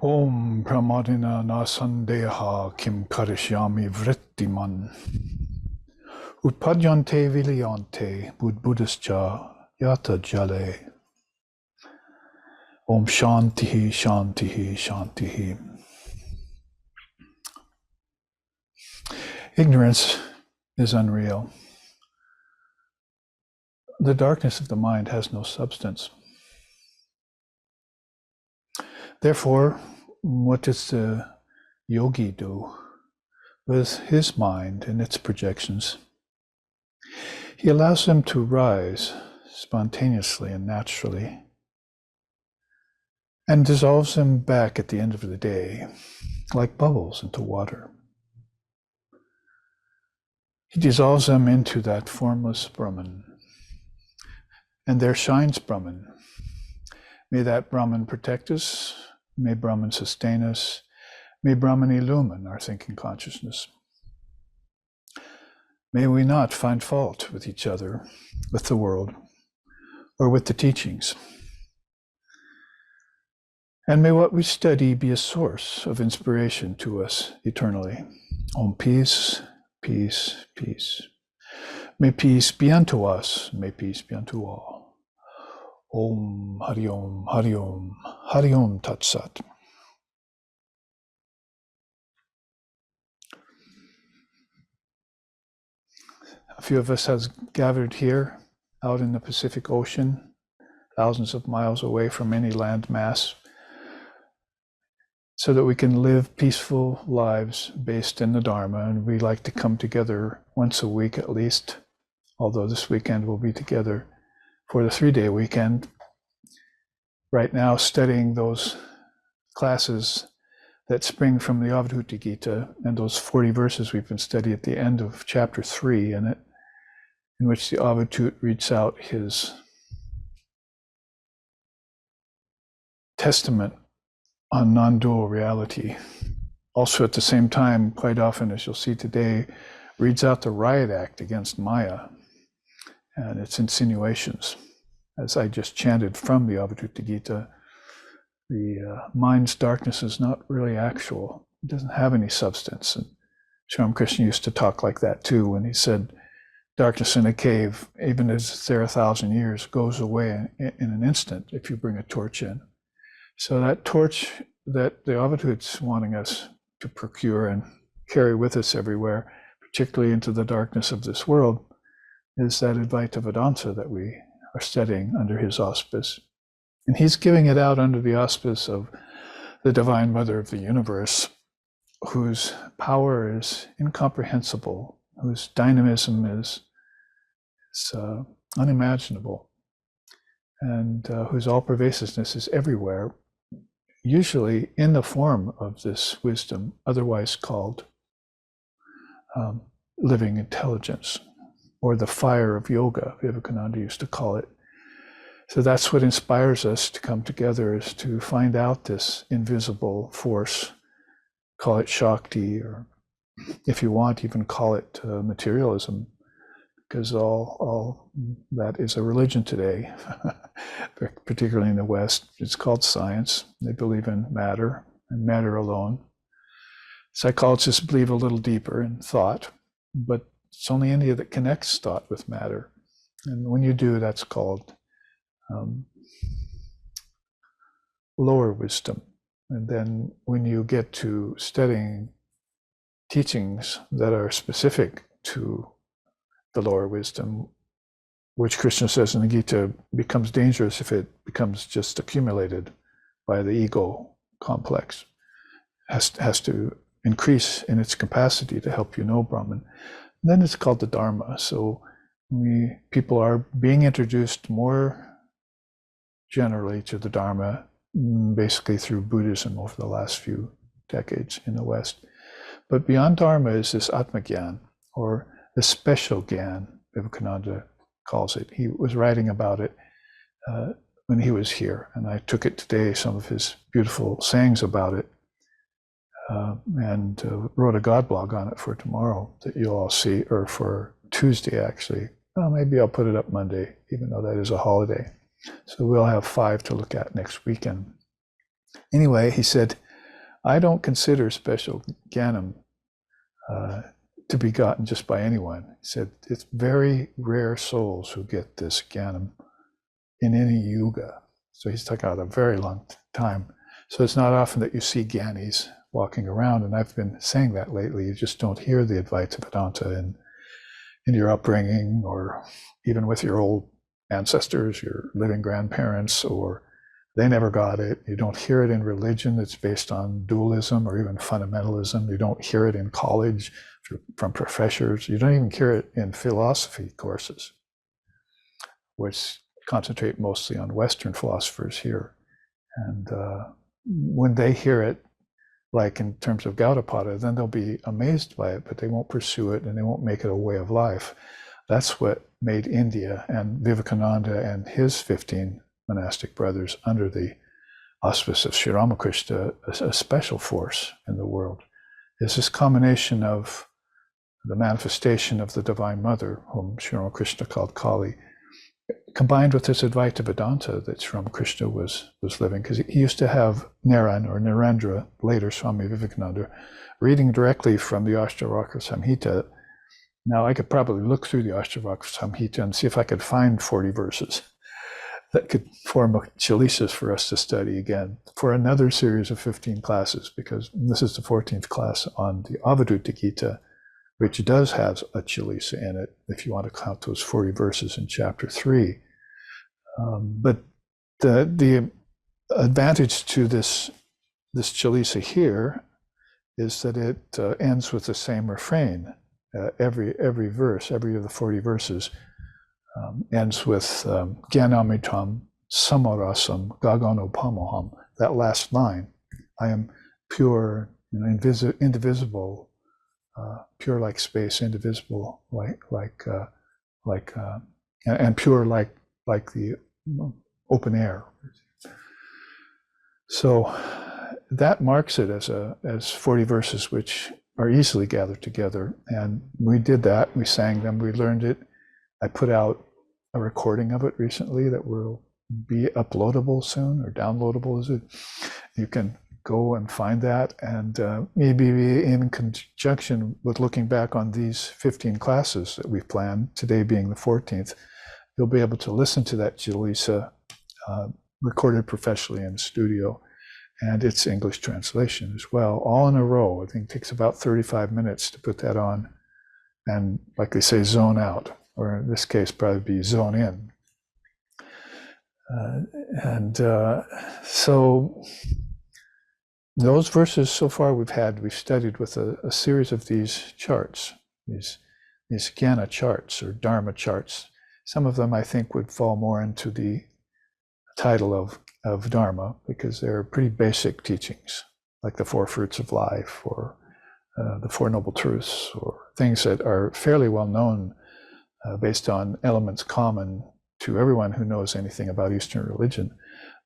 Om pramadina nasandeha kim karishyami vrittiman. Utpadyante vilayante budbuddhascha yata jale. Om shantihi shantihi shantihi. Ignorance is unreal. The darkness of the mind has no substance. Therefore, what does the yogi do with his mind and its projections? He allows them to rise spontaneously and naturally, and dissolves them back at the end of the day, like bubbles into water. He dissolves them into that formless Brahman, and there shines Brahman. May that Brahman protect us, may Brahman sustain us, may Brahman illumine our thinking consciousness. May we not find fault with each other, with the world, or with the teachings. And may what we study be a source of inspiration to us eternally. Om peace, peace, peace. May peace be unto us, may peace be unto all. Om Hari Om, Hari Om, Hari Om Tat Sat. A few of us has gathered here out in the Pacific Ocean, thousands of miles away from any land mass, so that we can live peaceful lives based in the Dharma. And we like to come together once a week at least, although this weekend we'll be together for the 3-day weekend. Right now, studying those classes that spring from the Avadhuta Gita and those 40 verses we've been studying at the end of chapter 3 in it, in which the Avadhut reads out his testament on non-dual reality. Also at the same time, quite often, as you'll see today, reads out the riot act against Maya and its insinuations. As I just chanted from the Avadhuta Gita, the mind's darkness is not really actual. It doesn't have any substance. And Sri Krishna used to talk like that too, when he said, darkness in a cave, even as it's there 1,000 years, goes away in an instant if you bring a torch in. So that torch that the Avadhut's wanting us to procure and carry with us everywhere, particularly into the darkness of this world, is that Advaita Vedanta that we are studying under his auspice. And he's giving it out under the auspice of the Divine Mother of the universe, whose power is incomprehensible, whose dynamism is unimaginable, and whose all-pervasiveness is everywhere, usually in the form of this wisdom, otherwise called living intelligence, or the fire of yoga, Vivekananda used to call it. So that's what inspires us to come together, is to find out this invisible force, call it Shakti, or if you want, even call it materialism, because all that is a religion today, particularly in the West. It's called science. They believe in matter and matter alone. Psychologists believe a little deeper in thought, but it's only India that connects thought with matter. And when you do, that's called lower wisdom. And then when you get to studying teachings that are specific to the lower wisdom, which Krishna says in the Gita becomes dangerous if it becomes just accumulated by the ego complex, has to increase in its capacity to help you know Brahman. And then it's called the Dharma. So people are being introduced more generally to the Dharma, basically through Buddhism over the last few decades in the West. But beyond Dharma is this Atmagyan, or the special Gyan, Vivekananda calls it. He was writing about it when he was here, and I took it today, some of his beautiful sayings about it, and wrote a God blog on it for tomorrow that you'll all see, or for Tuesday actually. Well, maybe I'll put it up Monday, even though that is a holiday. So we'll have 5 to look at next weekend. Anyway, he said, I don't consider special Jnanam to be gotten just by anyone. He said it's very rare souls who get this Jnanam in any yuga. So he's talking about a very long time. So it's not often that you see Gyanis walking around, and I've been saying that lately. You just don't hear the Advaita Vedanta in your upbringing, or even with your old ancestors, your living grandparents, or they never got it. You don't hear it in religion that's based on dualism or even fundamentalism. You don't hear it in college from professors. You don't even hear it in philosophy courses, which concentrate mostly on Western philosophers here. And when they hear it, like in terms of Gaudapada, then they'll be amazed by it, but they won't pursue it and they won't make it a way of life. That's what made India and Vivekananda and his 15 monastic brothers under the auspice of Sri Ramakrishna a special force in the world. Is this combination of the manifestation of the Divine Mother, whom Sri Ramakrishna called Kali, combined with this Advaita Vedanta that Sri Ramakrishna was living, because he used to have Naran or Narendra, later Swami Vivekananda, reading directly from the Ashtavakra Samhita. Now I could probably look through the Ashtavakra Samhita and see if I could find 40 verses that could form a chalisa for us to study again for another series of 15 classes, because this is the 14th class on the Avadhuta Gita, which does have a chalisa in it, if you want to count those 40 verses in chapter 3. But the advantage to this chalisa here is that it ends with the same refrain. Every verse, every of the 40 verses ends with Jnanamritam samarasam gaganopamoham. That last line, I am pure, indivisible, pure like space, indivisible, and pure like the open air. So that marks it as 40 verses which are easily gathered together. And we did that. We sang them. We learned it. I put out a recording of it recently that will be uploadable soon, or downloadable, is it? You can go and find that, and maybe in conjunction with looking back on these 15 classes that we've planned, today being the 14th, you'll be able to listen to that chalisa recorded professionally in the studio, and its English translation as well, all in a row. I think it takes about 35 minutes to put that on, and like they say, zone out, or in this case, probably be zone in. So those verses so far we've studied with a series of these charts, these Jnana charts or Dharma charts. Some of them I think would fall more into the title of Dharma, because they're pretty basic teachings, like the Four Fruits of Life, or the Four Noble Truths, or things that are fairly well known based on elements common to everyone who knows anything about Eastern religion.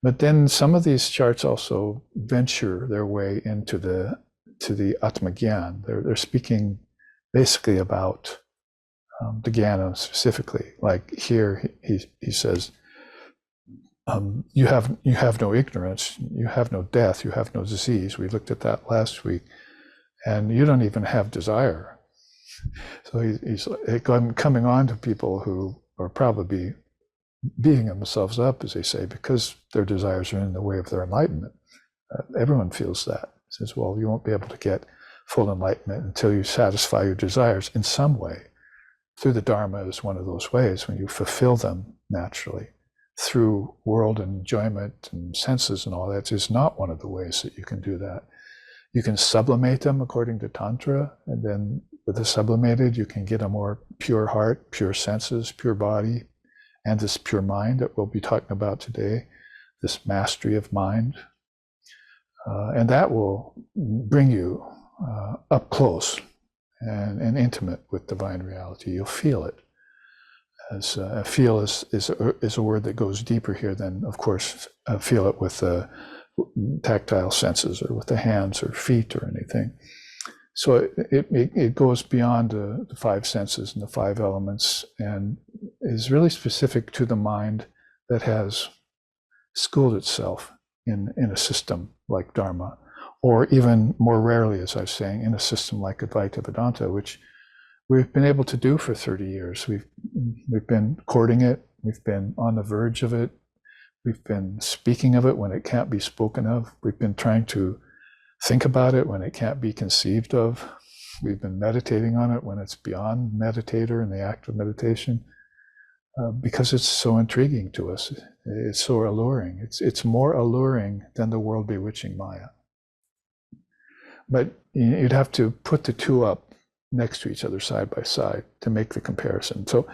But then some of these charts also venture their way into the Atmagyan. They're speaking basically about the Jnana specifically. Like here, he says, you have no ignorance, you have no death, you have no disease. We looked at that last week, and you don't even have desire. So he's coming on to people who are probably beating themselves up, as they say, because their desires are in the way of their enlightenment. Everyone feels that. He says, well, you won't be able to get full enlightenment until you satisfy your desires in some way. Through the Dharma is one of those ways, when you fulfill them naturally. Through world enjoyment and senses and all that is not one of the ways that you can do that. You can sublimate them according to Tantra, and then with the sublimated, you can get a more pure heart, pure senses, pure body, and this pure mind that we'll be talking about today, this mastery of mind. And that will bring you up close and intimate with divine reality. You'll feel it. As feel is a word that goes deeper here than, of course, feel it with tactile senses or with the hands or feet or anything. So it goes beyond the five senses and the five elements, and is really specific to the mind that has schooled itself in a system like Dharma, or even more rarely, as I was saying, in a system like Advaita Vedanta, which we've been able to do for 30 years. We've been courting it. We've been on the verge of it. We've been speaking of it when it can't be spoken of. We've been trying to think about it when it can't be conceived of. We've been meditating on it when it's beyond meditator and the act of meditation, because it's so intriguing to us. It's so alluring. It's more alluring than the world bewitching Maya. But you'd have to put the two up next to each other side by side to make the comparison. So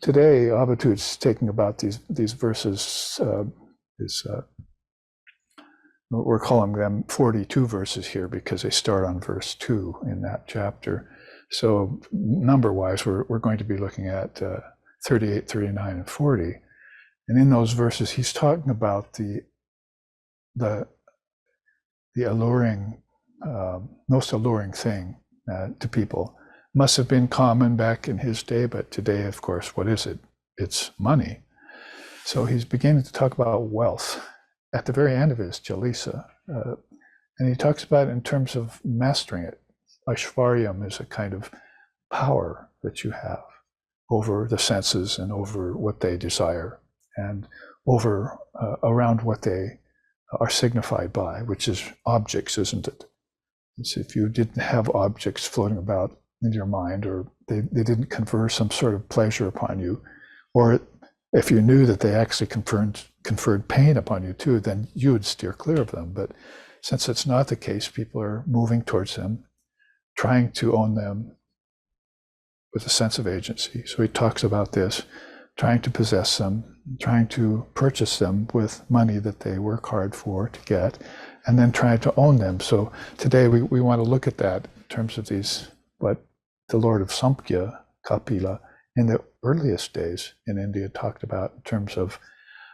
today, Avadhut's taking about these verses, we're calling them 42 verses here because they start on verse 2 in that chapter. So number-wise, we're going to be looking at 38, 39, and 40. And in those verses, he's talking about the alluring, most alluring thing to people. Must have been common back in his day, but today, of course, what is it? It's money. So he's beginning to talk about wealth. At the very end of it is chalisa, and he talks about it in terms of mastering it. Aishvaryam is a kind of power that you have over the senses and over what they desire, and over around what they are signified by, which is objects, isn't it? It's if you didn't have objects floating about in your mind, or they didn't confer some sort of pleasure upon you, or if you knew that they actually conferred pain upon you too, then you would steer clear of them. But since it's not the case, people are moving towards them, trying to own them with a sense of agency. So he talks about this, trying to possess them, trying to purchase them with money that they work hard for to get, and then trying to own them. So today we want to look at that in terms of these, what the Lord of Samkhya, Kapila, in the earliest days in India talked about in terms of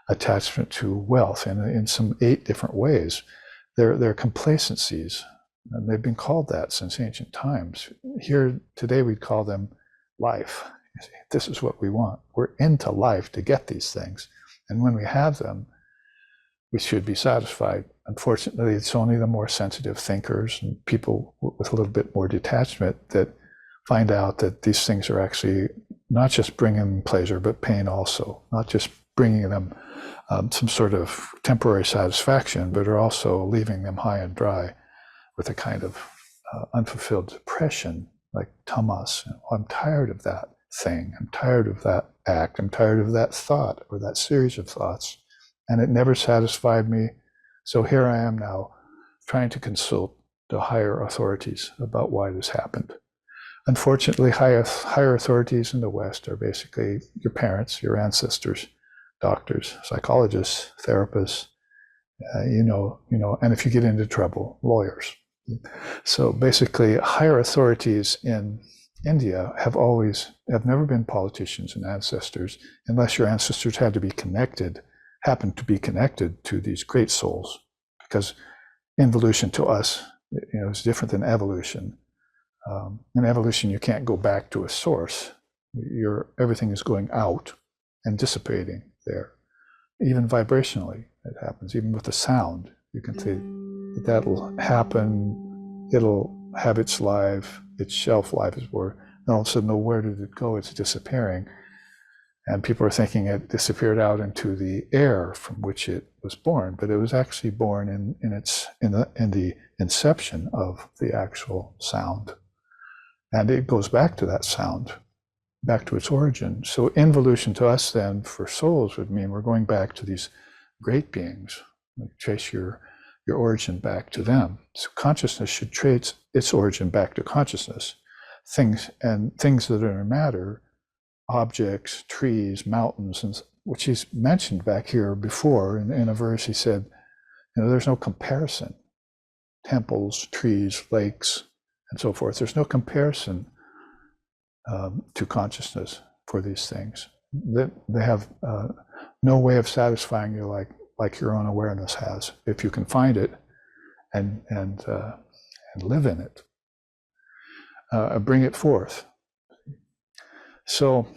attachment to wealth, and in some 8 different ways. They're complacencies, and they've been called that since ancient times. Here today we'd call them life. You see, this is what we want. We're into life to get these things, and when we have them, we should be satisfied. Unfortunately, it's only the more sensitive thinkers and people with a little bit more detachment that find out that these things are actually not just bringing them pleasure, but pain also. Not just bringing them some sort of temporary satisfaction, but are also leaving them high and dry with a kind of unfulfilled depression, like tamas. I'm tired of that thing. I'm tired of that act. I'm tired of that thought or that series of thoughts. And it never satisfied me. So here I am now trying to consult the higher authorities about why this happened. Unfortunately, higher authorities in the West are basically your parents, your ancestors, doctors, psychologists, therapists, and if you get into trouble, lawyers. So basically, higher authorities in India have never been politicians and ancestors, unless your ancestors happened to be connected to these great souls, because involution to us, is different than evolution. In evolution, you can't go back to a source. Everything is going out and dissipating there. Even vibrationally, it happens. Even with the sound, you can see that'll happen. It'll have its life, its shelf life, as it were. And all of a sudden, where did it go? It's disappearing. And people are thinking it disappeared out into the air from which it was born, but it was actually born in the inception of the actual sound. And it goes back to that sound, back to its origin. So involution to us then for souls would mean we're going back to these great beings. Trace your origin back to them. So consciousness should trace its origin back to consciousness. Things that are matter, objects, trees, mountains, and which he's mentioned back here before in a verse. He said, there's no comparison. Temples, trees, lakes, and so forth. There's no comparison to consciousness for these things. They have no way of satisfying you like your own awareness has, if you can find it and live in it, bring it forth. So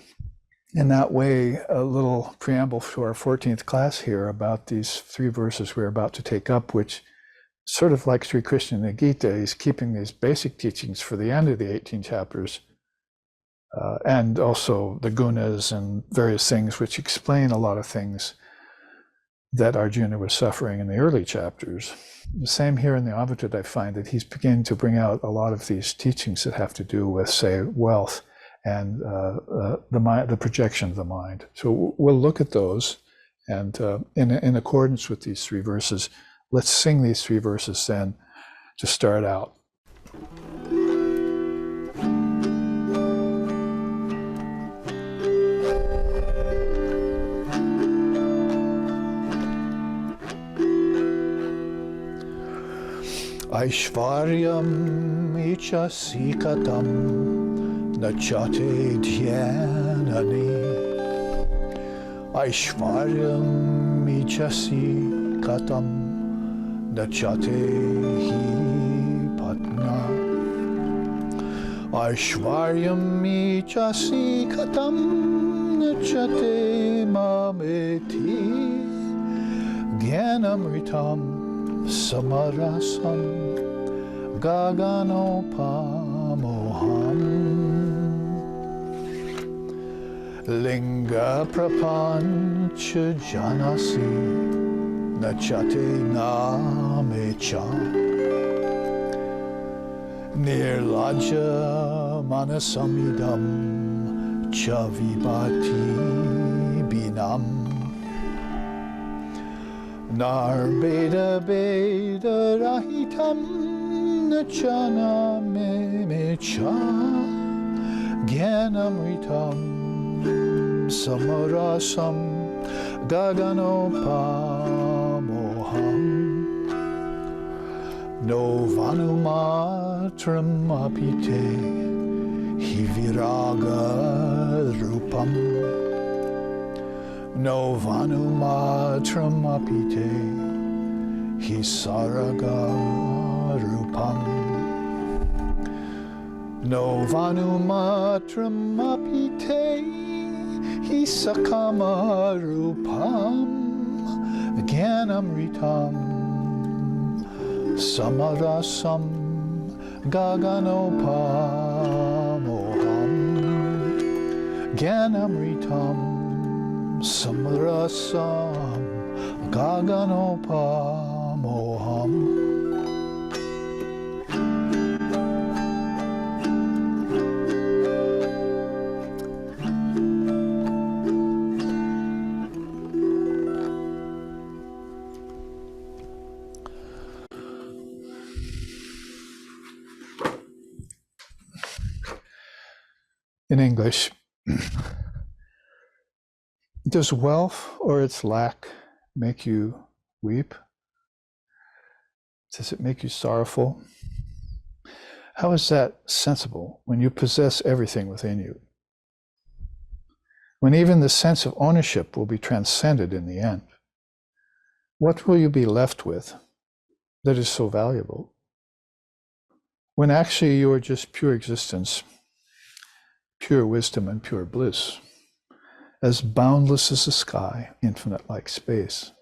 in that way, a little preamble to our 14th class here about these 3 verses we're about to take up, which sort of like Sri Krishna in the Gita, he's keeping these basic teachings for the end of the 18 chapters, and also the gunas and various things which explain a lot of things that Arjuna was suffering in the early chapters. The same here in the Avadhut, I find that he's beginning to bring out a lot of these teachings that have to do with, say, wealth and the projection of the mind. So we'll look at those, and in accordance with these three verses, let's sing these three verses then to start out. Aishvaryam ichasi katam nachate dhyanani. Aishvaryam ichasi katam nachate hi patna. Aishvaryam ichasi katam nachate mameti. Jnanamritam samarasam gaganopamoham. Linga prapancha janasi nachate namecha. Nirlaja manasamidam chavibati binam. Narbeda beda rahitam nachana memecha. Jnanamritam samarasam gaganopamoham. No vanumatram apite hiviraga rupam. No vanumatram apite hisaraga rupam. No vanumatram apite hisakama rupam. Jnanamritam samarasam gaganopamoham. Jnanamritam samarasam gaganopamoham. In English, does wealth or its lack make you weep? Does it make you sorrowful? How is that sensible when you possess everything within you? When even the sense of ownership will be transcended in the end, what will you be left with that is so valuable? When actually you are just pure existence, pure wisdom and pure bliss, as boundless as the sky, infinite like space.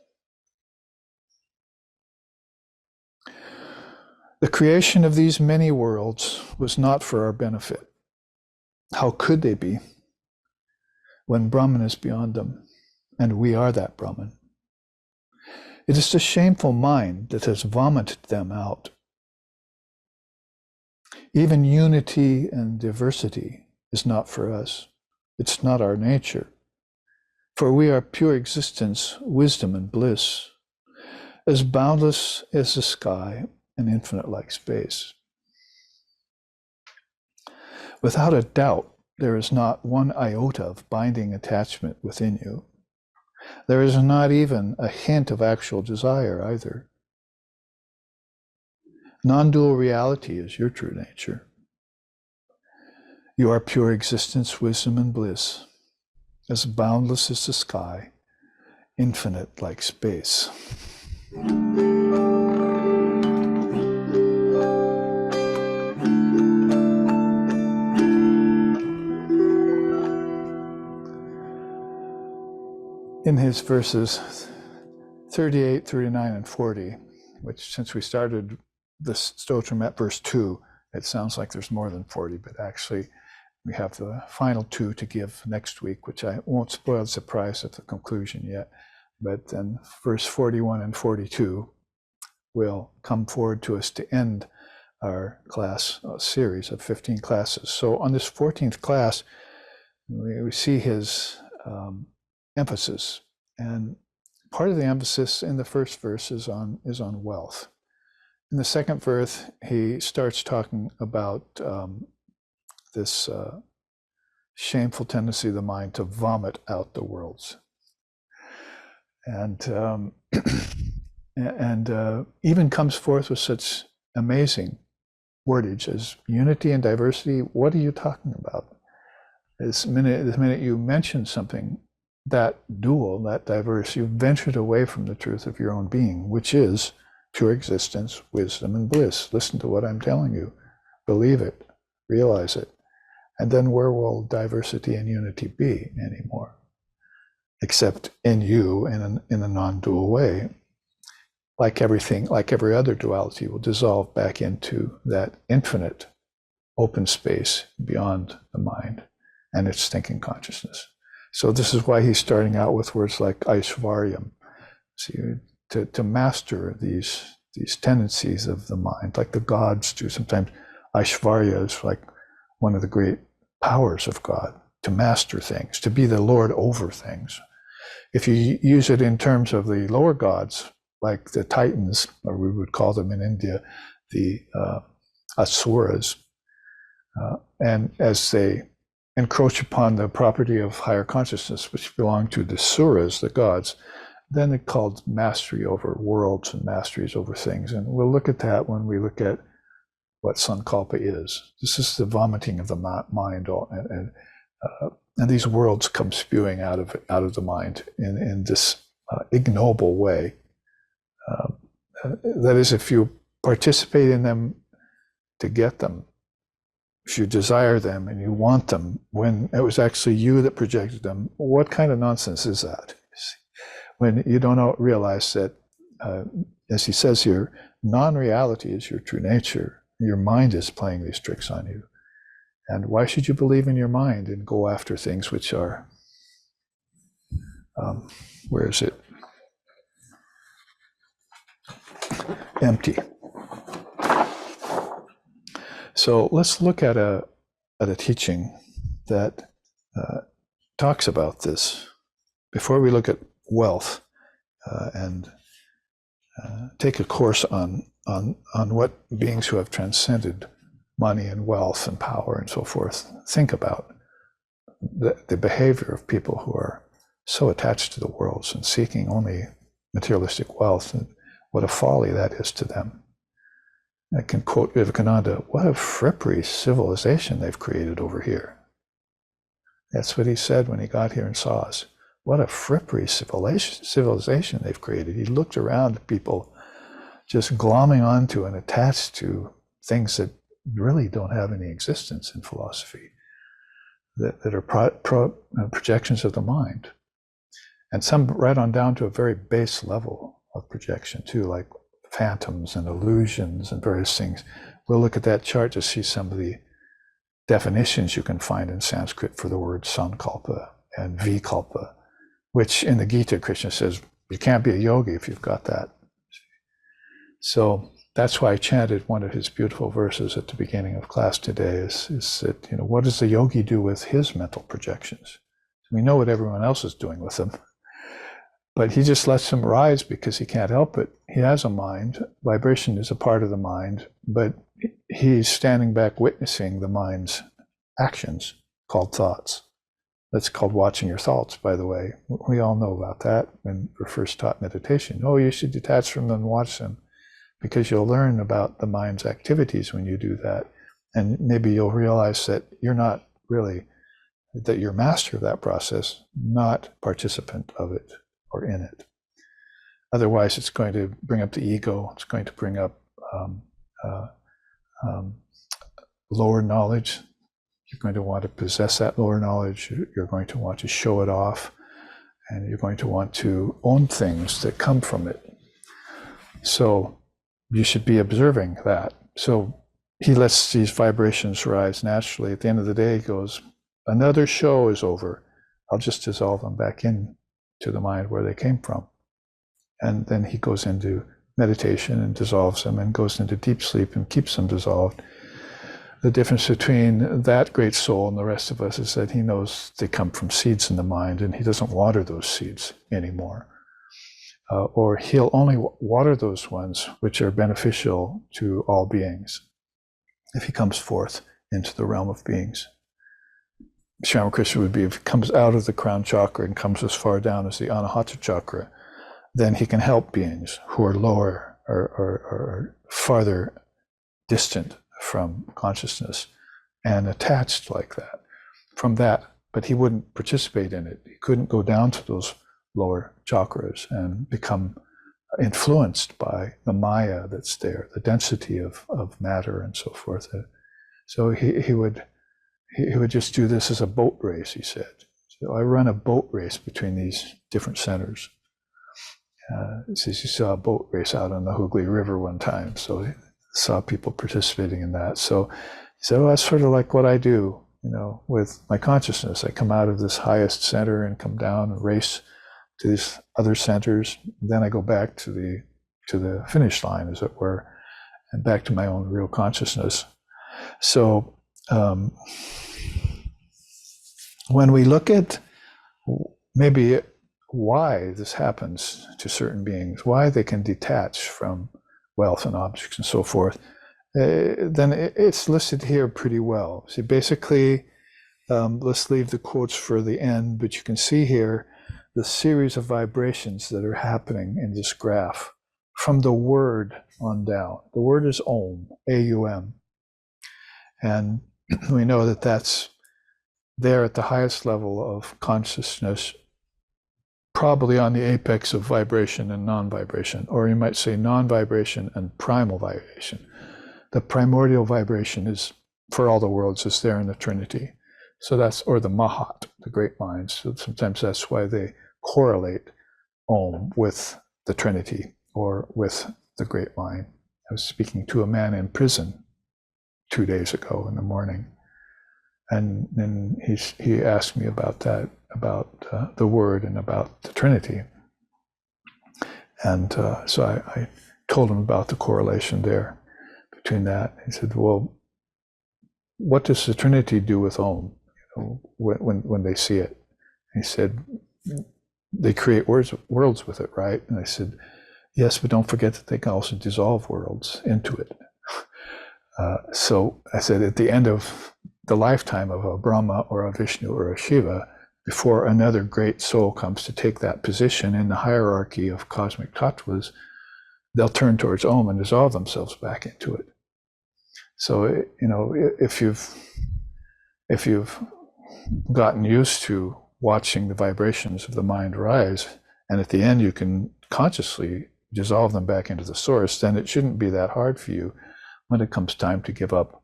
The creation of these many worlds was not for our benefit. How could they be when Brahman is beyond them, and we are that Brahman? It is the shameful mind that has vomited them out. Even unity and diversity is not for us. It's not our nature. For we are pure existence, wisdom and bliss, as boundless as the sky and infinite like space. Without a doubt, there is not one iota of binding attachment within you. There is not even a hint of actual desire either. Non-dual reality is your true nature. You are pure existence, wisdom, and bliss, as boundless as the sky, infinite like space. In his verses 38, 39, and 40, which since we started this stotram at verse 2, it sounds like there's more than 40, but actually we have the final 2 to give next week, which I won't spoil the surprise at the conclusion yet. But then verse 41 and 42 will come forward to us to end our class series of 15 classes. So on this 14th class, we see his emphasis. And part of the emphasis in the first verse is on wealth. In the second verse, he starts talking about this shameful tendency of the mind to vomit out the worlds. And even comes forth with such amazing wordage as unity and diversity. What are you talking about? The minute you mention something that dual, that diverse, you've ventured away from the truth of your own being, which is pure existence, wisdom, and bliss. Listen to what I'm telling you. Believe it. Realize it. And then where will diversity and unity be anymore? Except in you in a non-dual way. Like everything, like every other duality, will dissolve back into that infinite open space beyond the mind and its thinking consciousness. So this is why he's starting out with words like Aishvaryam. See, to master these tendencies of the mind, like the gods do. Sometimes Aishvarya is like one of the great powers of God, to master things, to be the Lord over things. If you use it in terms of the lower gods, like the Titans, or we would call them in India, the Asuras, and as they encroach upon the property of higher consciousness, which belong to the Suras, the gods, then it's called mastery over worlds and masteries over things. And we'll look at that when we look at what sankalpa is. This is the vomiting of the mind, and these worlds come spewing out of the mind in this ignoble way. That is, if you participate in them to get them, if you desire them and you want them, when it was actually you that projected them, what kind of nonsense is that? When you don't realize that, as he says here, non-reality is your true nature. Your mind is playing these tricks on you. And why should you believe in your mind and go after things which are, where is it? Empty. So let's look at a teaching that talks about this before we look at wealth and take a course on what beings who have transcended money and wealth and power and so forth think about the behavior of people who are so attached to the worlds and seeking only materialistic wealth, and what a folly that is to them. I can quote Vivekananda, what a frippery civilization they've created over here. That's what he said when he got here and saw us. What a frippery civilization they've created. He looked around at people just glomming onto and attached to things that really don't have any existence in philosophy, that are projections of the mind. And some right on down to a very base level of projection too, like phantoms and illusions and various things. We'll look at that chart to see some of the definitions you can find in Sanskrit for the word sankalpa and vikalpa, which in the Gita, Krishna says, you can't be a yogi if you've got that. So that's why I chanted one of his beautiful verses at the beginning of class today is that, what does the yogi do with his mental projections? We know what everyone else is doing with them, but he just lets them rise because he can't help it. He has a mind. Vibration is a part of the mind, but he's standing back witnessing the mind's actions called thoughts. That's called watching your thoughts, by the way. We all know about that when we're first taught meditation. Oh, you should detach from them and watch them, because you'll learn about the mind's activities when you do that. And maybe you'll realize that you're not really, that you're master of that process, not participant of it or in it. Otherwise, it's going to bring up the ego. It's going to bring up lower knowledge. You're going to want to possess that lower knowledge. You're going to want to show it off. And you're going to want to own things that come from it. So you should be observing that. So he lets these vibrations rise naturally. At the end of the day, he goes, another show is over. I'll just dissolve them back in to the mind where they came from. And then he goes into meditation and dissolves them and goes into deep sleep and keeps them dissolved. The difference between that great soul and the rest of us is that he knows they come from seeds in the mind, and he doesn't water those seeds anymore. Or he'll only water those ones which are beneficial to all beings if he comes forth into the realm of beings. Sri Ramakrishna would be, if he comes out of the crown chakra and comes as far down as the Anahata chakra, then he can help beings who are lower or farther distant from consciousness and attached like that from that, but he wouldn't participate in it. He couldn't go down to those lower chakras and become influenced by the Maya that's there, the density of matter and so forth. So he would just do this as a boat race, he said. So I run a boat race between these different centers. He says he saw a boat race out on the Hooghly River one time, so he saw people participating in that. So he said, oh, that's sort of like what I do, with my consciousness. I come out of this highest center and come down and race to these other centers. Then I go back to the finish line, as it were, and back to my own real consciousness. So when we look at maybe why this happens to certain beings, why they can detach from wealth and objects and so forth, then it's listed here pretty well. See, basically, let's leave the quotes for the end, but you can see here the series of vibrations that are happening in this graph from the word on down. The word is Om, A-U-M. And we know that that's there at the highest level of consciousness, probably on the apex of vibration and non-vibration, or you might say non-vibration and primal vibration. The primordial vibration is, for all the worlds, is there in the Trinity. So that's, or the Mahat, the great minds. So sometimes that's why they correlate Om with the Trinity or with the great mind. I was speaking to a man in prison 2 days ago in the morning, and then he asked me about that, about the word and about the Trinity. And so I told him about the correlation there between that. He said, well, what does the Trinity do with Om, when they see it? He said, they create worlds with it, right? And I said, yes, but don't forget that they can also dissolve worlds into it. So I said, at the end of the lifetime of a Brahma or a Vishnu or a Shiva, before another great soul comes to take that position in the hierarchy of cosmic tattvas, they'll turn towards Om and dissolve themselves back into it. So, if you've gotten used to watching the vibrations of the mind rise, and at the end you can consciously dissolve them back into the source, then it shouldn't be that hard for you when it comes time to give up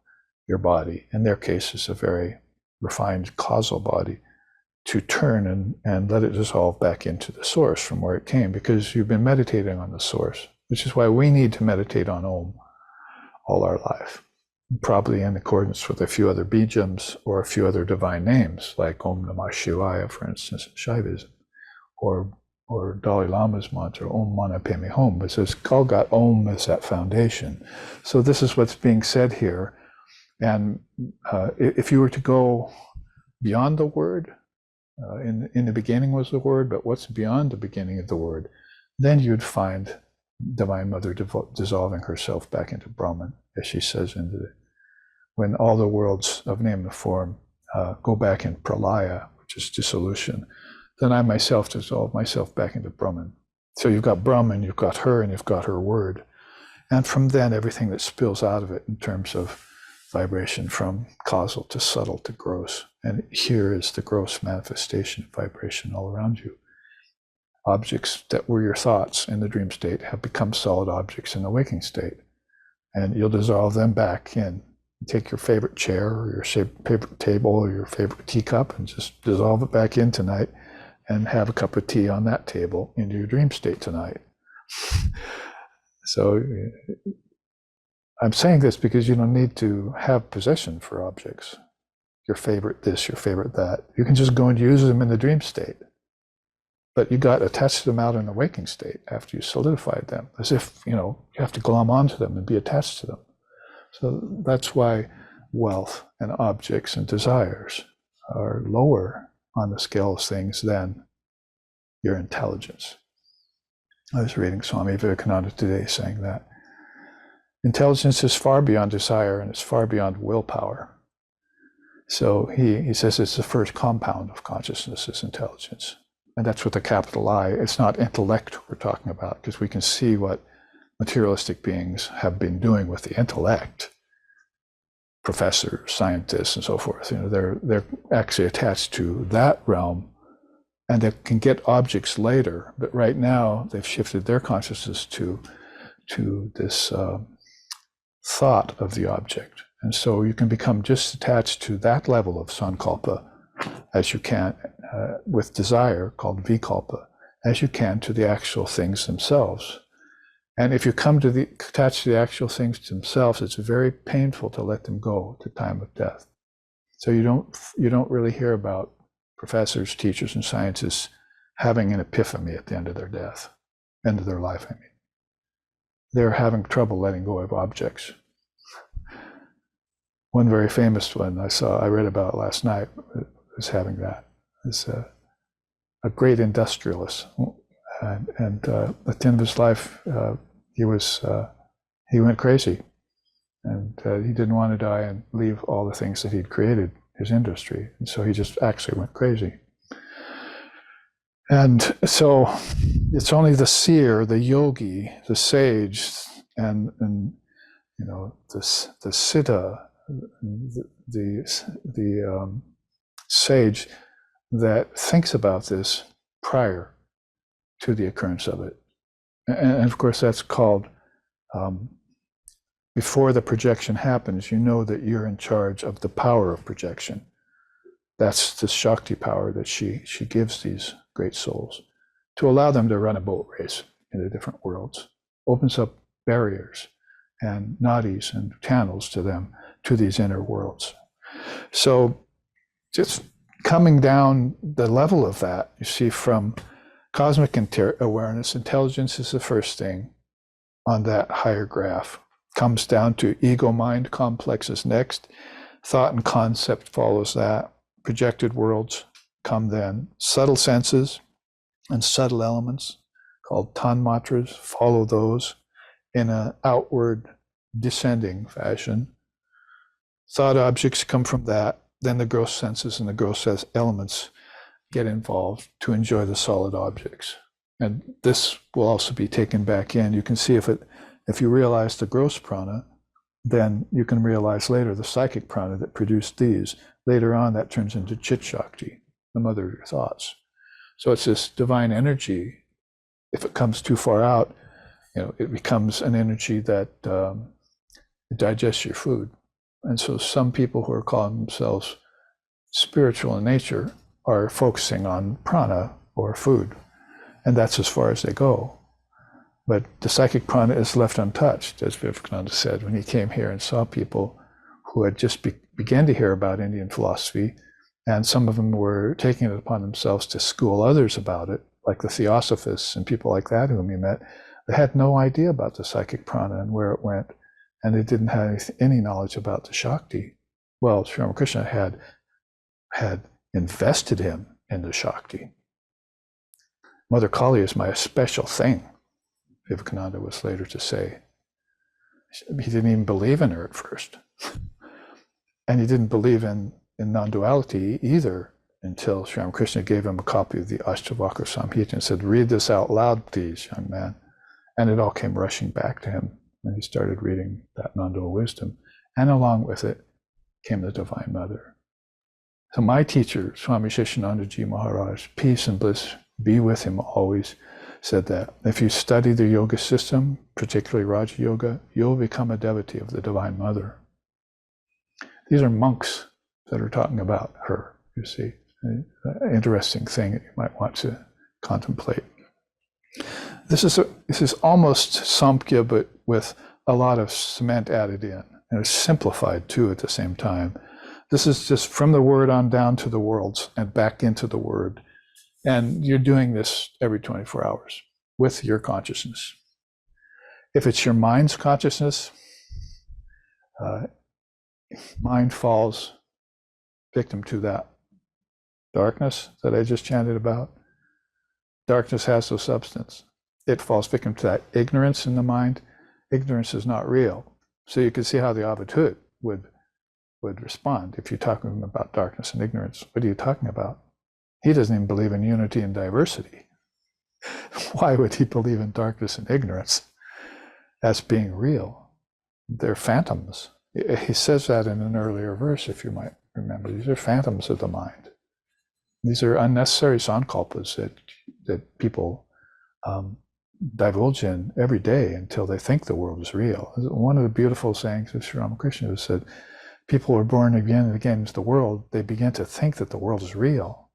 your body. In their case, it's a very refined causal body, to turn and let it dissolve back into the source from where it came, because you've been meditating on the source, which is why we need to meditate on Om all our life, probably in accordance with a few other bijams or a few other divine names, like Om Namah Shivaya, for instance, in Shaivism, or Dalai Lama's mantra, Om Mani Padme Hum. It says, all got Om as that foundation. So this is what's being said here. And if you were to go beyond the word, in the beginning was the word, but what's beyond the beginning of the word, then you'd find Divine Mother dissolving herself back into Brahman, as she says, when all the worlds of name and form go back in pralaya, which is dissolution, then I myself dissolve myself back into Brahman. So you've got Brahman, you've got her, and you've got her word. And from then, everything that spills out of it in terms of vibration, from causal to subtle to gross. And here is the gross manifestation of vibration all around you. Objects that were your thoughts in the dream state have become solid objects in the waking state. And you'll dissolve them back in. Take your favorite chair or your favorite table or your favorite teacup and just dissolve it back in tonight and have a cup of tea on that table into your dream state tonight. So I'm saying this because you don't need to have possession for objects. Your favorite this, your favorite that. You can just go and use them in the dream state. But you got attached to them out in the waking state after you solidified them, as if, you have to glom onto them and be attached to them. So that's why wealth and objects and desires are lower on the scale of things than your intelligence. I was reading Swami Vivekananda today saying that intelligence is far beyond desire and it's far beyond willpower. So he says it's the first compound of consciousness is intelligence. And that's with a capital I. It's not intellect we're talking about, because we can see what materialistic beings have been doing with the intellect. Professors, scientists, and so forth. They're actually attached to that realm, and they can get objects later. But right now, they've shifted their consciousness to this thought of the object. And so you can become just attached to that level of sankalpa as you can with desire, called vikalpa, as you can to the actual things themselves. And if you come to attach to the actual things themselves, it's very painful to let them go to time of death. So you don't really hear about professors, teachers, and scientists having an epiphany at the end of their death, end of their life, I mean. They're having trouble letting go of objects. One very famous one I read about last night was having that. It's a great industrialist. And at the end of his life, he went crazy, and he didn't want to die and leave all the things that he'd created, his industry, and so he just actually went crazy. And so it's only the seer, the yogi, the sage, and the siddha, the sage that thinks about this prior to the occurrence of it. And of course, that's called, before the projection happens, you know that you're in charge of the power of projection. That's the Shakti power that she gives these great souls to allow them to run a boat race in the different worlds. Opens up barriers and nadis and channels to them, to these inner worlds. So just coming down the level of that, you see, from cosmic awareness, intelligence is the first thing on that higher graph. Comes down to ego-mind complexes next. Thought and concept follows that. Projected worlds come then. Subtle senses and subtle elements called tanmatras follow those in an outward descending fashion. Thought objects come from that. Then the gross senses and the gross elements get involved to enjoy the solid objects. And this will also be taken back in. You can see if you realize the gross prana, then you can realize later the psychic prana that produced these. Later on, that turns into chit shakti, the mother of your thoughts. So it's this divine energy. If it comes too far out, it becomes an energy that digests your food. And so some people who are calling themselves spiritual in nature are focusing on prana or food, and that's as far as they go. But the psychic prana is left untouched, as Vivekananda said, when he came here and saw people who had just began to hear about Indian philosophy, and some of them were taking it upon themselves to school others about it, like the Theosophists and people like that whom he met. They had no idea about the psychic prana and where it went, and they didn't have any knowledge about the Shakti. Well, Sri Ramakrishna had invested him in the Shakti. Mother Kali is my special thing, Vivekananda was later to say. He didn't even believe in her at first. And he didn't believe in non-duality either until Sri Ramakrishna gave him a copy of the Ashtavakra Samhita and said, "Read this out loud, please, young man." And it all came rushing back to him when he started reading that Nondual wisdom. And along with it came the Divine Mother. So my teacher, Swami Sheshanandaji Maharaj, peace and bliss be with him always, said that if you study the yoga system, particularly Raja Yoga, you'll become a devotee of the Divine Mother. These are monks that are talking about her, you see. An interesting thing that you might want to contemplate. This is almost Samkhya, but with a lot of cement added in, and it's simplified too at the same time. This is just from the word on down to the worlds and back into the word. And you're doing this every 24 hours with your consciousness. If it's your mind's consciousness, mind falls victim to that darkness that I just chanted about. Darkness has no substance. It falls victim to that ignorance in the mind. Ignorance is not real. So you can see how the Avadhut would respond if you're talking about darkness and ignorance. What are you talking about? He doesn't even believe in unity and diversity. Why would he believe in darkness and ignorance as being real? They're phantoms. He says that in an earlier verse, if you might remember. These are phantoms of the mind. These are unnecessary sankalpas that people divulge in every day until they think the world is real. One of the beautiful sayings of Sri Ramakrishna was said, people are born again and again into the world, they begin to think that the world is real.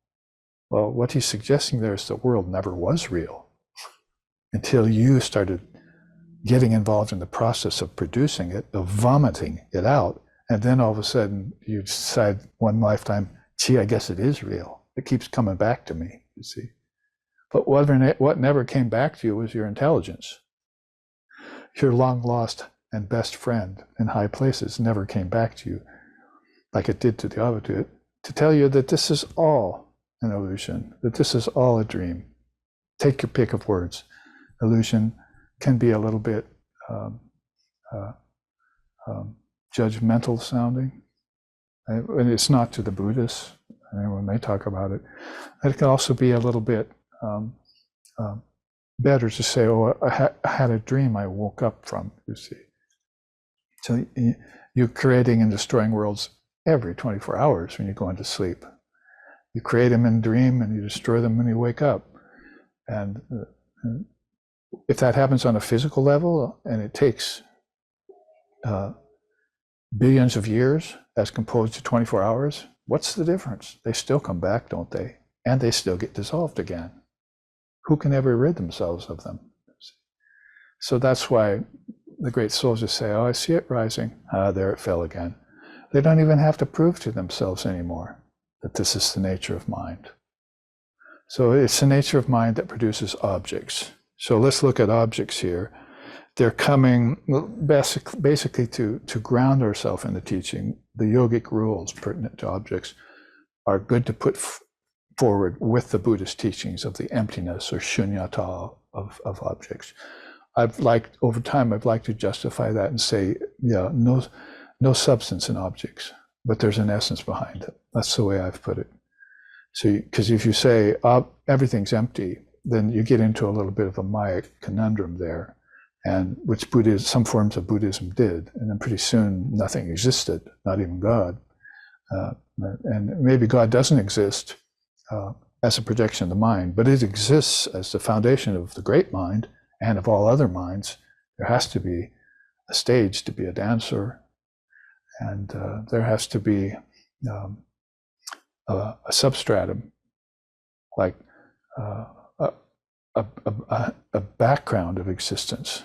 Well, what he's suggesting there is the world never was real until you started getting involved in the process of producing it, of vomiting it out, and then all of a sudden you decide one lifetime, gee, I guess it is real. It keeps coming back to me, you see. But what never came back to you was your intelligence. Your long lost and best friend in high places never came back to you like it did to the Avadhut, to tell you that this is all an illusion, that this is all a dream. Take your pick of words. Illusion can be a little bit judgmental sounding. And it's not to the Buddhists, when they talk about it. It can also be a little bit better to say, oh, I had a dream I woke up from, you see. So you're creating and destroying worlds every 24 hours when you go into sleep. You create them in dream and you destroy them when you wake up. And if that happens on a physical level and it takes billions of years as composed to 24 hours, what's the difference? They still come back, don't they? And they still get dissolved again. Who can ever rid themselves of them? So that's why the great souls just say, oh, I see it rising. There it fell again. They don't even have to prove to themselves anymore that this is the nature of mind. So it's the nature of mind that produces objects. So let's look at objects here. They're coming basically to ground ourselves in the teaching. The yogic rules pertinent to objects are good to put forward with the Buddhist teachings of the emptiness or shunyata of objects. Over time, I've liked to justify that and say, yeah, no substance in objects, but there's an essence behind it. That's the way I've put it. So, because if you say everything's empty, then you get into a little bit of a Maya conundrum there, and which some forms of Buddhism did, and then pretty soon nothing existed, not even God. And maybe God doesn't exist as a projection of the mind, but it exists as the foundation of the great mind and of all other minds. There has to be a stage to be a dancer, and there has to be a substratum, like a background of existence,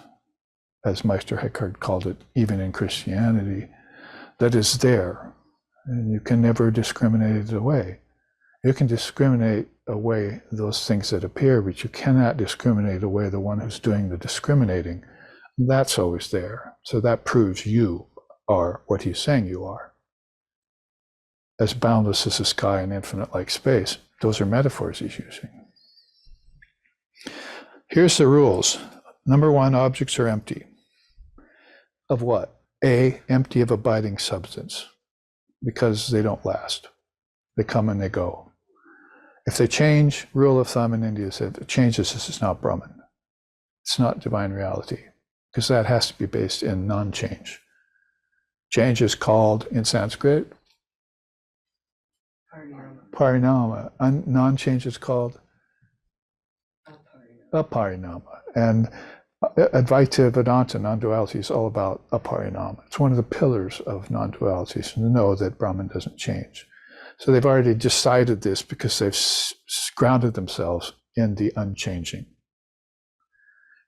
as Meister Eckhart called it, even in Christianity, that is there, and you can never discriminate it away. You can discriminate away those things that appear, but you cannot discriminate away the one who's doing the discriminating. That's always there. So that proves you are what he's saying you are. As boundless as the sky and infinite like space. Those are metaphors he's using. Here's the rules. Number one, objects are empty. Of what? A, empty of abiding substance, because they don't last. They come and they go. If they change, rule of thumb in India said, if it changes, this is not Brahman. It's not divine reality, because that has to be based in non-change. Change is called, in Sanskrit, parinama. Non-change is called aparinama. And Advaita Vedanta, non-duality, is all about aparinama. It's one of the pillars of non-duality, so to know that Brahman doesn't change. So they've already decided this because they've grounded themselves in the unchanging.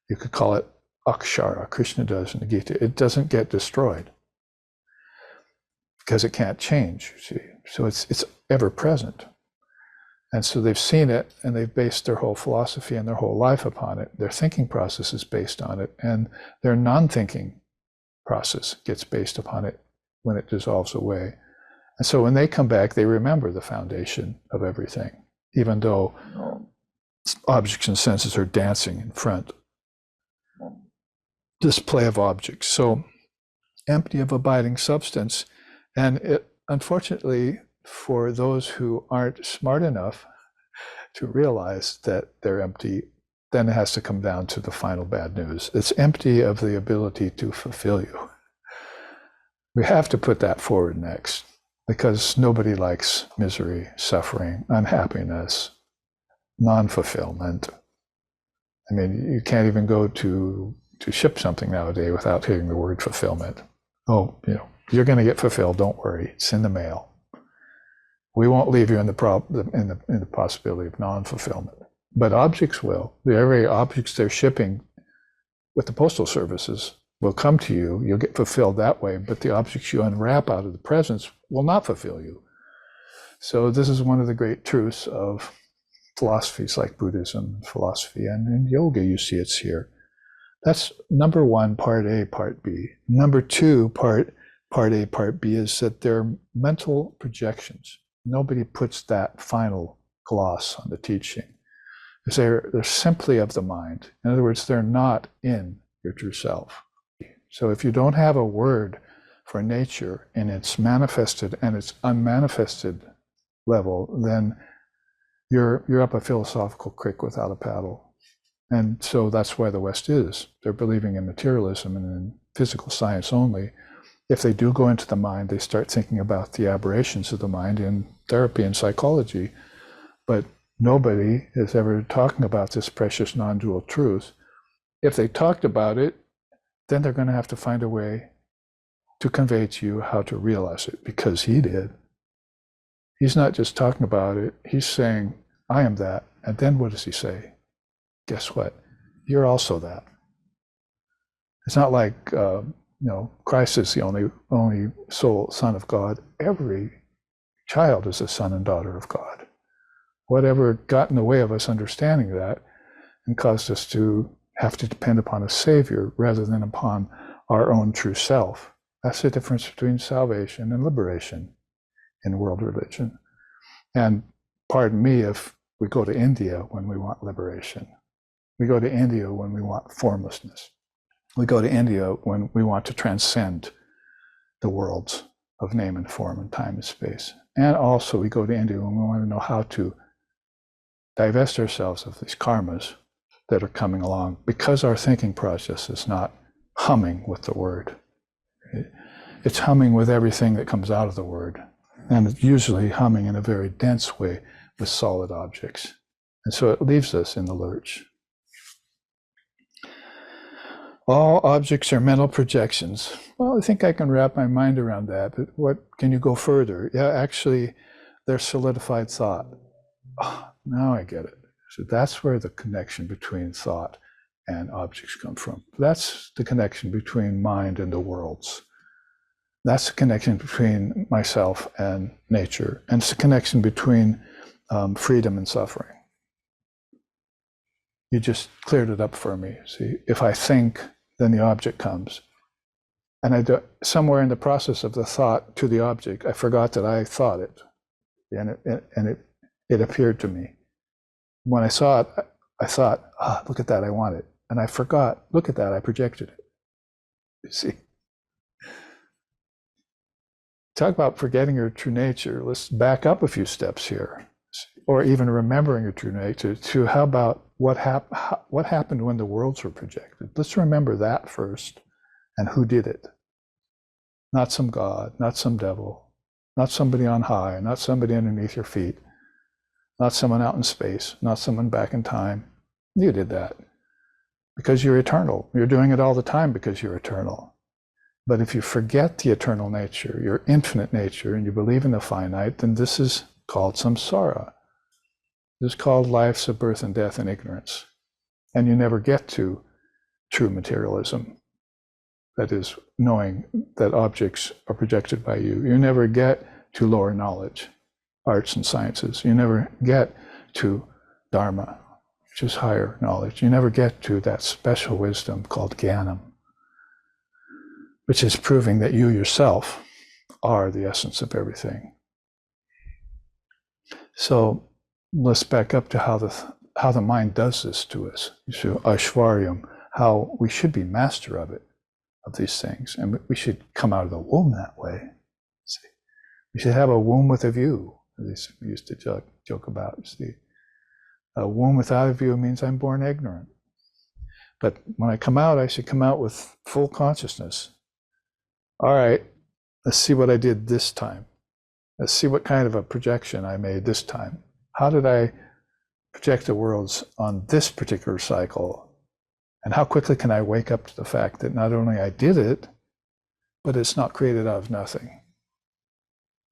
You could call it akshara, Krishna does in the Gita. It doesn't get destroyed because it can't change, you see. So it's ever present. And so they've seen it, and they've based their whole philosophy and their whole life upon it. Their thinking process is based on it, and their non-thinking process gets based upon it when it dissolves away. And so when they come back, they remember the foundation of everything, even though objects and senses are dancing in front. Display of objects. So empty of abiding substance. And it, unfortunately, for those who aren't smart enough to realize that they're empty, then it has to come down to the final bad news. It's empty of the ability to fulfill you. We have to put that forward next, because nobody likes misery, suffering, unhappiness, non-fulfillment. I mean, you can't even go to ship something nowadays without hearing the word fulfillment. Oh, you're going to get fulfilled. Don't worry. It's in the mail. We won't leave you in the possibility of non-fulfillment. But objects will. The very objects they're shipping with the postal services will come to you. You'll get fulfilled that way. But the objects you unwrap out of the presence will not fulfill you. So this is one of the great truths of philosophies like Buddhism, philosophy, and in yoga you see it's here. That's number one, part A, part B. Number two, part A, part B, is that they're mental projections. Nobody puts that final gloss on the teaching, because they're simply of the mind. In other words, they're not in your true self. So if you don't have a word for nature in its manifested and its unmanifested level, then you're up a philosophical creek without a paddle. And so that's why the West is. They're believing in materialism and in physical science only. If they do go into the mind, they start thinking about the aberrations of the mind in therapy and psychology. But nobody is ever talking about this precious non-dual truth. If they talked about it, then they're going to have to find a way to convey to you how to realize it, because he did. He's not just talking about it. He's saying, I am that. And then what does he say? Guess what? You're also that. It's not like, Christ is the only soul, son of God. Every child is a son and daughter of God. Whatever got in the way of us understanding that and caused us to have to depend upon a savior rather than upon our own true self. That's the difference between salvation and liberation in world religion. And pardon me if we go to India when we want liberation. We go to India when we want formlessness. We go to India when we want to transcend the worlds of name and form and time and space. And also we go to India when we want to know how to divest ourselves of these karmas that are coming along, because our thinking process is not humming with the word. It's humming with everything that comes out of the word. And it's usually humming in a very dense way with solid objects. And so it leaves us in the lurch. All objects are mental projections. Well, I think I can wrap my mind around that. But what can you go further? Yeah, actually, they're solidified thought. Oh, now I get it. So that's where the connection between thought and objects come from. That's the connection between mind and the worlds. That's the connection between myself and nature. And it's the connection between freedom and suffering. You just cleared it up for me. See, if I think, then the object comes. And somewhere in the process of the thought to the object, I forgot that I thought it. And it appeared to me. When I saw it, I thought, look at that, I want it. And I forgot, look at that, I projected it. You see? Talk about forgetting your true nature. Let's back up a few steps here. Or even remembering your true nature, to how about what happened when the worlds were projected. Let's remember that first, and who did it. Not some God, not some devil, not somebody on high, not somebody underneath your feet, not someone out in space, not someone back in time. You did that because you're eternal. You're doing it all the time because you're eternal. But if you forget the eternal nature, your infinite nature, and you believe in the finite, then this is called samsara. This is called lives of birth and death and ignorance. And you never get to true materialism. That is, knowing that objects are projected by you. You never get to lower knowledge, arts and sciences. You never get to Dharma, which is higher knowledge. You never get to that special wisdom called Jnanam, which is proving that you yourself are the essence of everything. So let's back up to how the mind does this to us. So Aishwaryam, how we should be master of it, of these things, and we should come out of the womb that way. See, we should have a womb with a view. This we used to joke about. See, a womb without a view means I'm born ignorant. But when I come out, I should come out with full consciousness. All right, let's see what I did this time. Let's see what kind of a projection I made this time. How did I project the worlds on this particular cycle? And how quickly can I wake up to the fact that not only I did it, but it's not created out of nothing?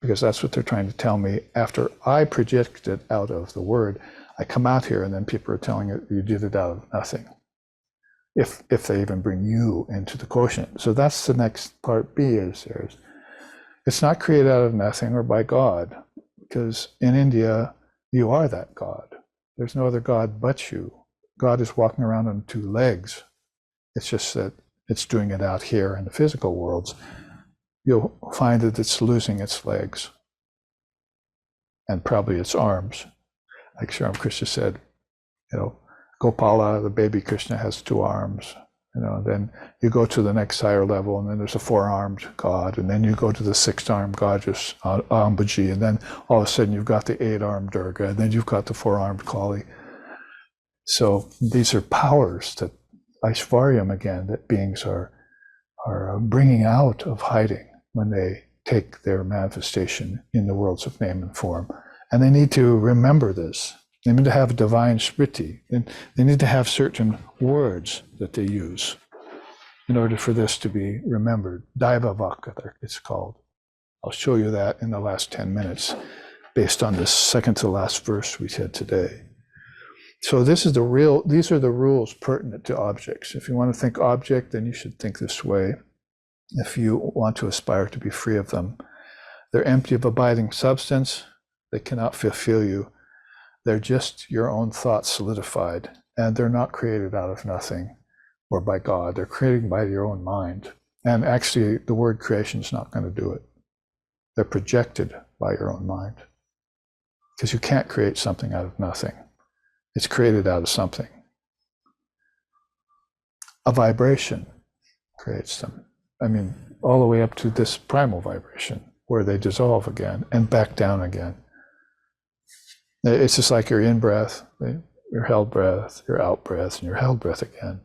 Because that's what they're trying to tell me. After I project it out of the word, I come out here and then people are telling you did it out of nothing. If they even bring you into the quotient. So that's the next part B is there's, it's not created out of nothing or by God, because in India, you are that God. There's no other God but you. God is walking around on two legs. It's just that it's doing it out here in the physical worlds. You'll find that it's losing its legs and probably its arms. Like Sri Krishna said, Gopala, the baby Krishna, has 2 arms. Then you go to the next higher level, and then there's a 4-armed God, and then you go to the 6th-armed goddess, Ambaji, and then all of a sudden you've got the 8-armed Durga, and then you've got the 4-armed Kali. So these are powers that Aishwaryam again, that beings are bringing out of hiding when they take their manifestation in the worlds of name and form. And they need to remember this. They need to have divine smriti. They need to have certain words that they use in order for this to be remembered. Daiva Vaka, it's called. I'll show you that in the last 10 minutes based on this second to last verse we said today. So these are the rules pertinent to objects. If you want to think object, then you should think this way. If you want to aspire to be free of them, they're empty of abiding substance. They cannot fulfill you. They're just your own thoughts solidified, and they're not created out of nothing or by God. They're created by your own mind. And actually, the word creation is not going to do it. They're projected by your own mind. Because you can't create something out of nothing. It's created out of something. A vibration creates them. I mean, all the way up to this primal vibration, where they dissolve again and back down again. It's just like your in-breath, your held breath, your out-breath, and your held breath again.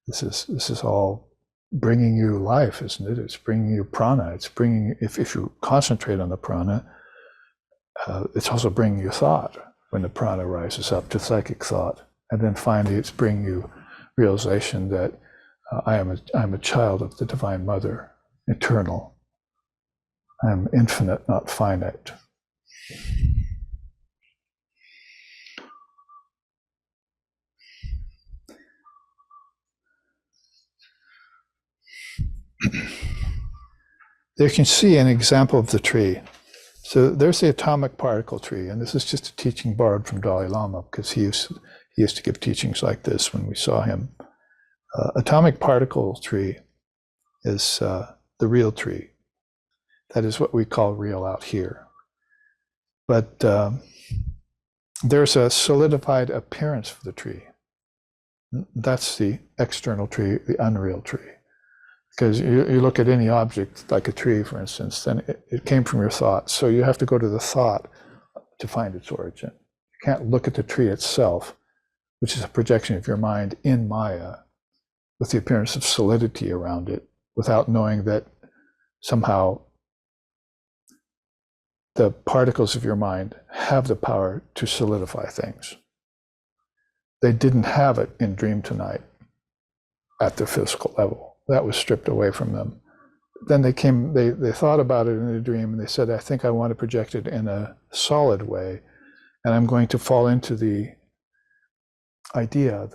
This is all bringing you life, isn't it? It's bringing you prana. It's bringing, if you concentrate on the prana, it's also bringing you thought when the prana rises up to psychic thought. And then finally, it's bringing you realization that I am a child of the Divine Mother, eternal. I am infinite, not finite. There you can see an example of the tree. So there's the atomic particle tree, and this is just a teaching borrowed from Dalai Lama, because he used to give teachings like this when we saw him. Atomic particle tree is the real tree. That is what we call real out here. But there's a solidified appearance for the tree. That's the external tree, the unreal tree. Because you look at any object, like a tree, for instance, then it came from your thoughts. So you have to go to the thought to find its origin. You can't look at the tree itself, which is a projection of your mind in Maya, with the appearance of solidity around it, without knowing that somehow the particles of your mind have the power to solidify things. They didn't have it in Dream Tonight at the physical level. That was stripped away from them. Then they thought about it in a dream, and they said, I think I want to project it in a solid way, and I'm going to fall into the idea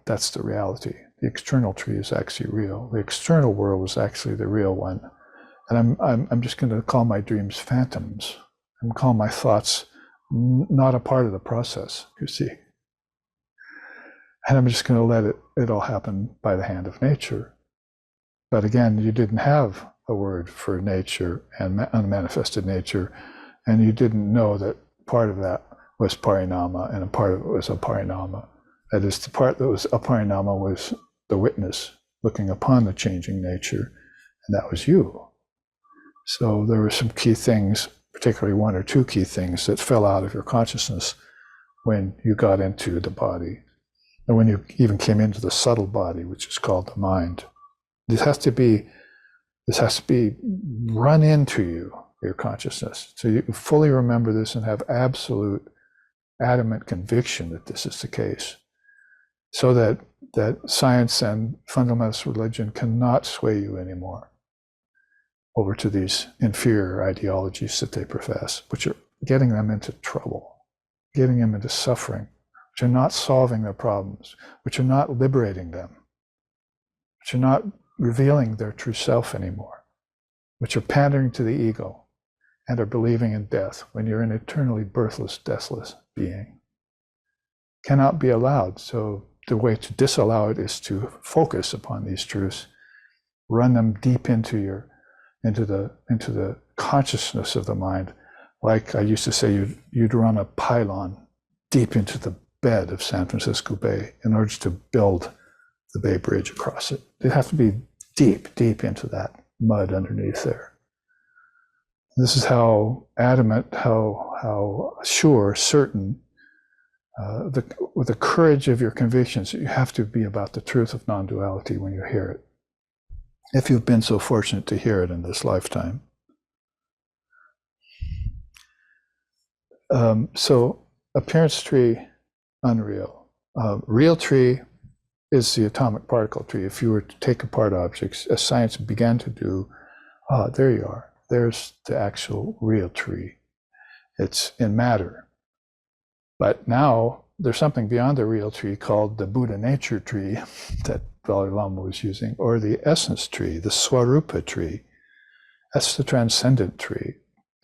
that's the reality. The external tree is actually real. The external world is actually the real one. And I'm just going to call my dreams phantoms. I'm calling my thoughts not a part of the process, you see. And I'm just going to let it all happen by the hand of nature. But again, you didn't have a word for nature and unmanifested nature, and you didn't know that part of that was parinama and a part of it was aparinama. That is, the part that was aparinama was the witness looking upon the changing nature, and that was you. So there were some key things, particularly one or two key things, that fell out of your consciousness when you got into the body, and when you even came into the subtle body, which is called the mind. This has to be run into your consciousness. So you fully remember this and have absolute, adamant conviction that this is the case. So that science and fundamentalist religion cannot sway you anymore over to these inferior ideologies that they profess, which are getting them into trouble, getting them into suffering, which are not solving their problems, which are not liberating them, which are not revealing their true self anymore, which are pandering to the ego and are believing in death when you're an eternally birthless, deathless being. Cannot be allowed. So the way to disallow it is to focus upon these truths, run them deep into the consciousness of the mind. Like I used to say, you'd run a pylon deep into the bed of San Francisco Bay in order to build the Bay Bridge across it. It has to be deep, deep into that mud underneath there. This is how adamant, how sure, certain, with the courage of your convictions, you have to be about the truth of non-duality when you hear it, if you've been so fortunate to hear it in this lifetime. So appearance tree, unreal. Real tree is the atomic particle tree. If you were to take apart objects, as science began to do, there you are. There's the actual real tree. It's in matter. But now there's something beyond the real tree called the Buddha nature tree that Dalai Lama was using, or the essence tree, the Swarupa tree. That's the transcendent tree.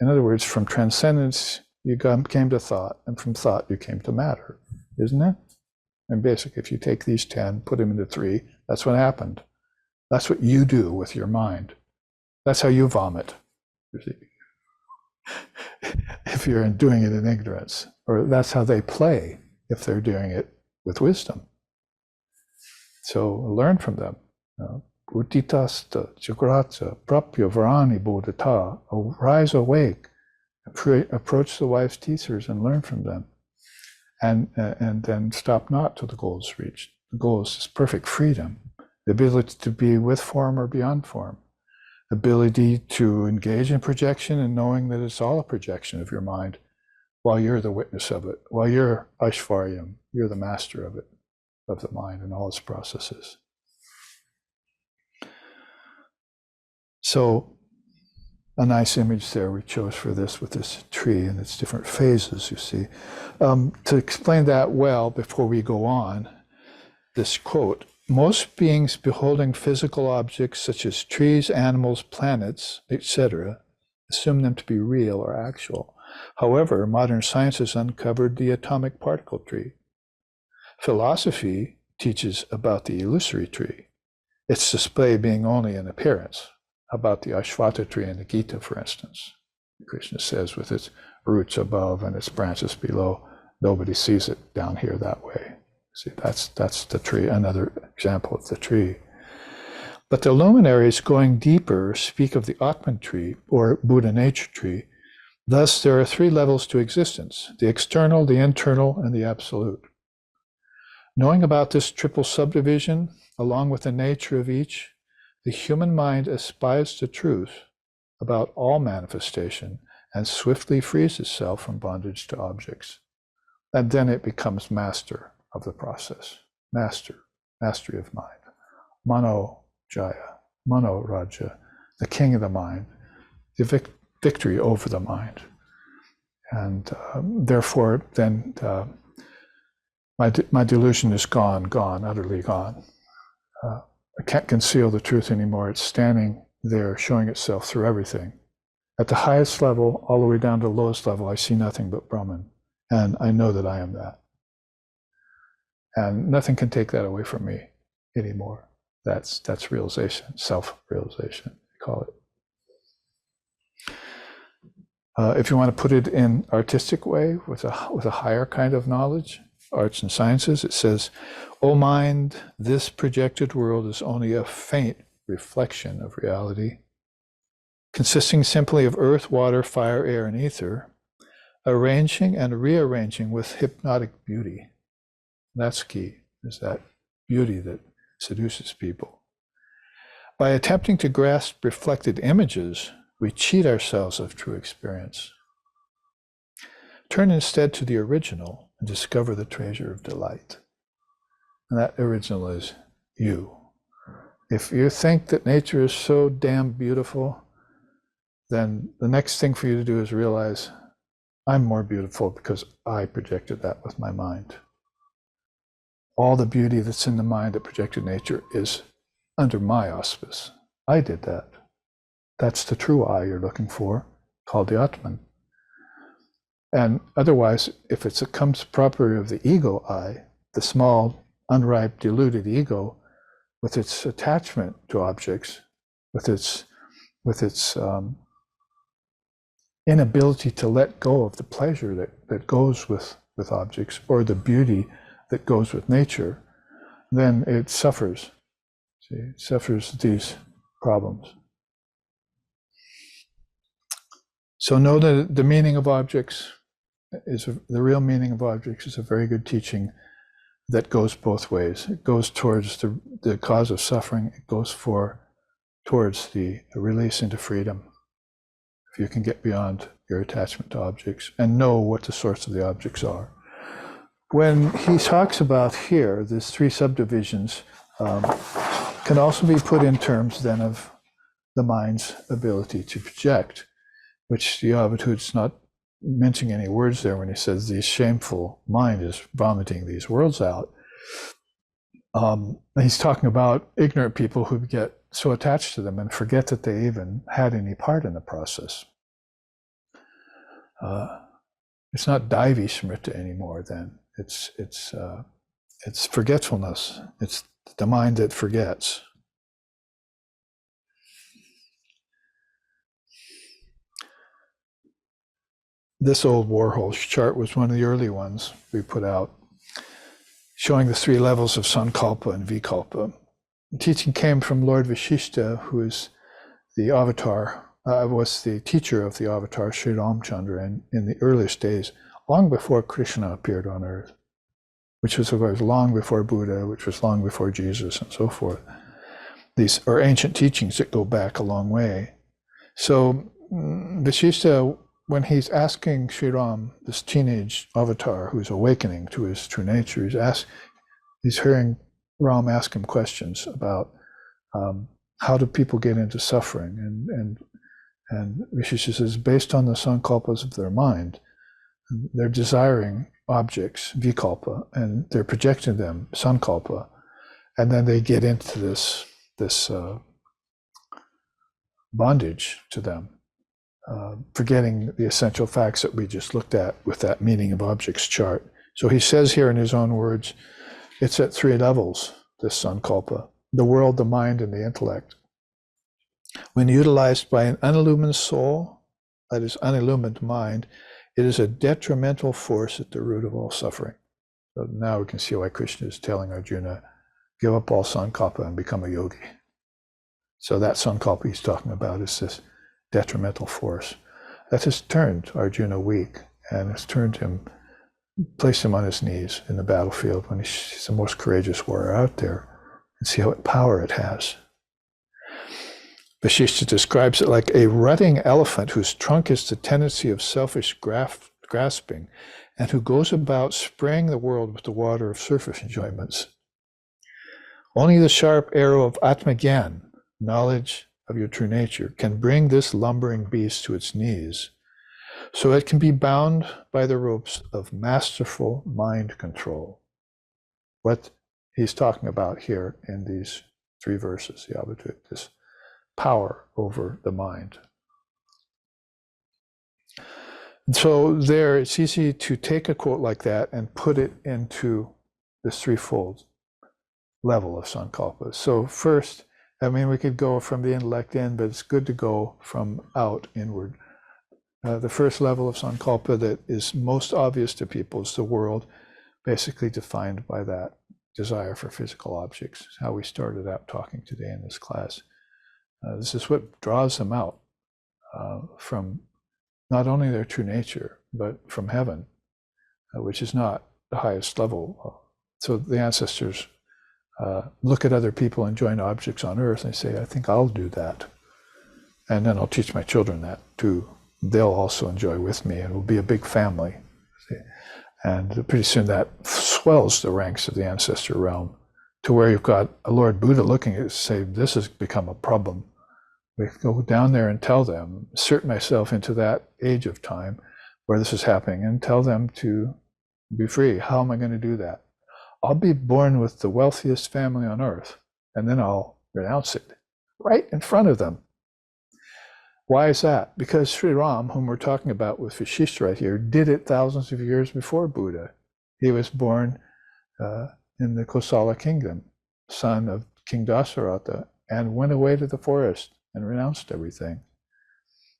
In other words, from transcendence, you came to thought, and from thought, you came to matter, isn't it? And basically, if you take these 10, put them into 3, that's what happened. That's what you do with your mind. That's how you vomit, if you're doing it in ignorance. Or that's how they play if they're doing it with wisdom. So learn from them. Utitasta, Jagrata, Prapya Varani Bodhata. Rise awake, approach the wise teachers and learn from them. And then stop not till the goal is reached. The goal is this perfect freedom, the ability to be with form or beyond form, ability to engage in projection and knowing that it's all a projection of your mind while you're the witness of it, while you're Aishvaryam, you're the master of it, of the mind and all its processes. So a nice image there we chose for this with this tree and its different phases, you see. To explain that well before we go on, this quote, most beings beholding physical objects such as trees, animals, planets, etc., assume them to be real or actual. However, modern science has uncovered the atomic particle tree. Philosophy teaches about the illusory tree, its display being only an appearance, about the Ashvata tree in the Gita, for instance. Krishna says, with its roots above and its branches below, nobody sees it down here that way. See, that's the tree, another example of the tree. But the luminaries going deeper speak of the Atman tree, or Buddha nature tree. Thus, there are 3 levels to existence, the external, the internal, and the absolute. Knowing about this triple subdivision, along with the nature of each, the human mind aspires to truth about all manifestation and swiftly frees itself from bondage to objects. And then it becomes master of the process. Mastery of mind. Mano Jaya, Mano Raja, the king of the mind, the victory over the mind. And therefore, then My delusion is gone, utterly gone. I can't conceal the truth anymore. It's standing there, showing itself through everything. At the highest level, all the way down to the lowest level, I see nothing but Brahman. And I know that I am that. And nothing can take that away from me anymore. That's realization, self-realization, we call it. If you want to put it in artistic way, with a higher kind of knowledge, arts and sciences, it says, "O mind, this projected world is only a faint reflection of reality, consisting simply of earth, water, fire, air, and ether, arranging and rearranging with hypnotic beauty." That's key, is that beauty that seduces people. By attempting to grasp reflected images, we cheat ourselves of true experience. Turn instead to the original and discover the treasure of delight. And that original is you. If you think that nature is so damn beautiful, then the next thing for you to do is realize, I'm more beautiful because I projected that with my mind. All the beauty that's in the mind that projected nature is under my auspice. I did that. That's the true I you're looking for, called the Atman. And otherwise, if it comes property of the ego I, the small, unripe, deluded ego, with its attachment to objects, with its inability to let go of the pleasure that goes with objects, or the beauty that goes with nature, then it suffers. See, it suffers these problems. So know that the meaning of objects the real meaning of objects is a very good teaching that goes both ways. It goes towards the cause of suffering. It goes towards the release into freedom. If you can get beyond your attachment to objects and know what the source of the objects are. When he talks about here, these three subdivisions can also be put in terms then of the mind's ability to project, which the Avadhut's not mincing any words there when he says the shameful mind is vomiting these worlds out. He's talking about ignorant people who get so attached to them and forget that they even had any part in the process. It's not Daivi Smrita anymore then. It's forgetfulness. It's the mind that forgets. This old Warhol's chart was one of the early ones we put out, showing the three levels of Sankalpa and Vikalpa. The teaching came from Lord Vashishta, who is the avatar, was the teacher of the avatar Sri Ramchandra in the earliest days, long before Krishna appeared on earth, which was of course long before Buddha, which was long before Jesus, and so forth. These are ancient teachings that go back a long way. So Vashishta, when he's asking Sri Ram, this teenage avatar who's awakening to his true nature, he's hearing Ram ask him questions about how do people get into suffering, and Vashishta says, based on the sankalpas of their mind, they're desiring objects, vikalpa, and they're projecting them, sankalpa, and then they get into this bondage to them. Forgetting the essential facts that we just looked at with that meaning of objects chart. So he says here in his own words, it's at three levels, this sankalpa: the world, the mind, and the intellect. When utilized by an unillumined soul, that is unillumined mind, it is a detrimental force at the root of all suffering. So now we can see why Krishna is telling Arjuna, give up all sankalpa and become a yogi. So that sankalpa he's talking about is this detrimental force that has turned Arjuna weak and has turned him, placed him on his knees in the battlefield when he's the most courageous warrior out there, and see what power it has. Vashishta describes it like a rutting elephant whose trunk is the tendency of selfish grasping and who goes about spraying the world with the water of surface enjoyments. Only the sharp arrow of Atmagyan, knowledge of your true nature, can bring this lumbering beast to its knees, so it can be bound by the ropes of masterful mind control. what he's talking about here in these 3 verses, the Avadhut, this power over the mind. And so there, it's easy to take a quote like that and put it into this threefold level of sankalpa. So first, I mean, we could go from the intellect in, but it's good to go from out inward. The first level of sankalpa that is most obvious to people is the world, basically defined by that desire for physical objects, how we started out talking today in this class. This is what draws them out from not only their true nature, but from heaven, which is not the highest level. So the ancestors look at other people enjoying objects on earth and say, I think I'll do that. And then I'll teach my children that too. They'll also enjoy with me, and we'll be a big family. See? And pretty soon that swells the ranks of the ancestor realm to where you've got a Lord Buddha looking at it and say, this has become a problem. We go down there and tell them, insert myself into that age of time where this is happening and tell them to be free. How am I going to do that? I'll be born with the wealthiest family on earth, and then I'll renounce it right in front of them. Why is that? Because Sri Ram, whom we're talking about with Vashishta right here, did it thousands of years before Buddha. He was born in the Kosala kingdom, son of King Dasaratha, and went away to the forest and renounced everything.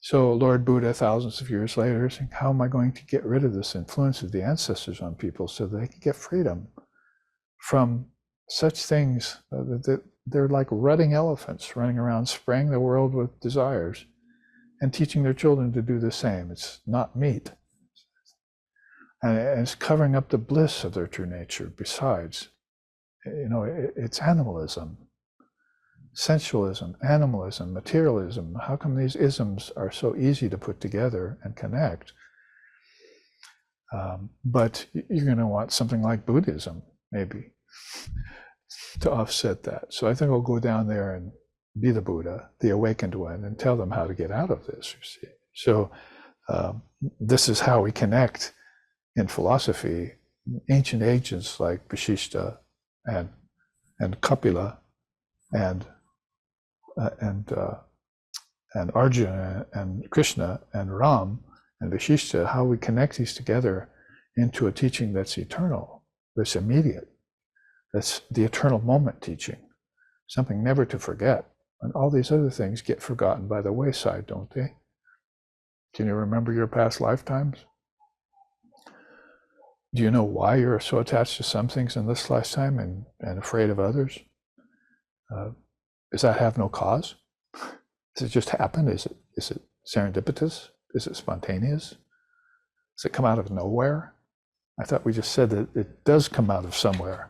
So Lord Buddha, thousands of years later, saying, how am I going to get rid of this influence of the ancestors on people so that they can get freedom from such things that they're like rutting elephants running around, spraying the world with desires and teaching their children to do the same. It's not meat. And it's covering up the bliss of their true nature. Besides, it's animalism, sensualism, animalism, materialism. How come these isms are so easy to put together and connect? But you're going to want something like Buddhism, maybe, to offset that. So I think I'll go down there and be the Buddha, the awakened one, and tell them how to get out of this, you see. So this is how we connect in philosophy. Ancient agents like Vashishta and Kapila and Arjuna and Krishna and Ram and Vashishta, how we connect these together into a teaching that's eternal, that's immediate, that's the eternal moment teaching, something never to forget. And all these other things get forgotten by the wayside, don't they? Can you remember your past lifetimes? Do you know why you're so attached to some things in this lifetime and afraid of others? Does that have no cause? Does it just happen? Is it serendipitous? Is it spontaneous? Does it come out of nowhere? I thought we just said that it does come out of somewhere.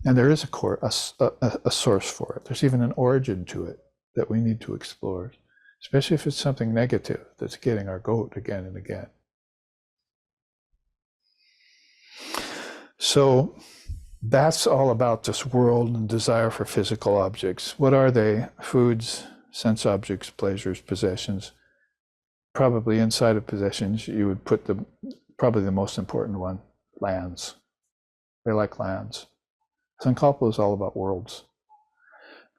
And there is a source for it. There's even an origin to it that we need to explore, especially if it's something negative that's getting our goat again and again. So that's all about this world and desire for physical objects. What are they? Foods, sense objects, pleasures, possessions. Probably inside of possessions, you would put probably the most important one, lands. They like lands. Sankalpa is all about worlds.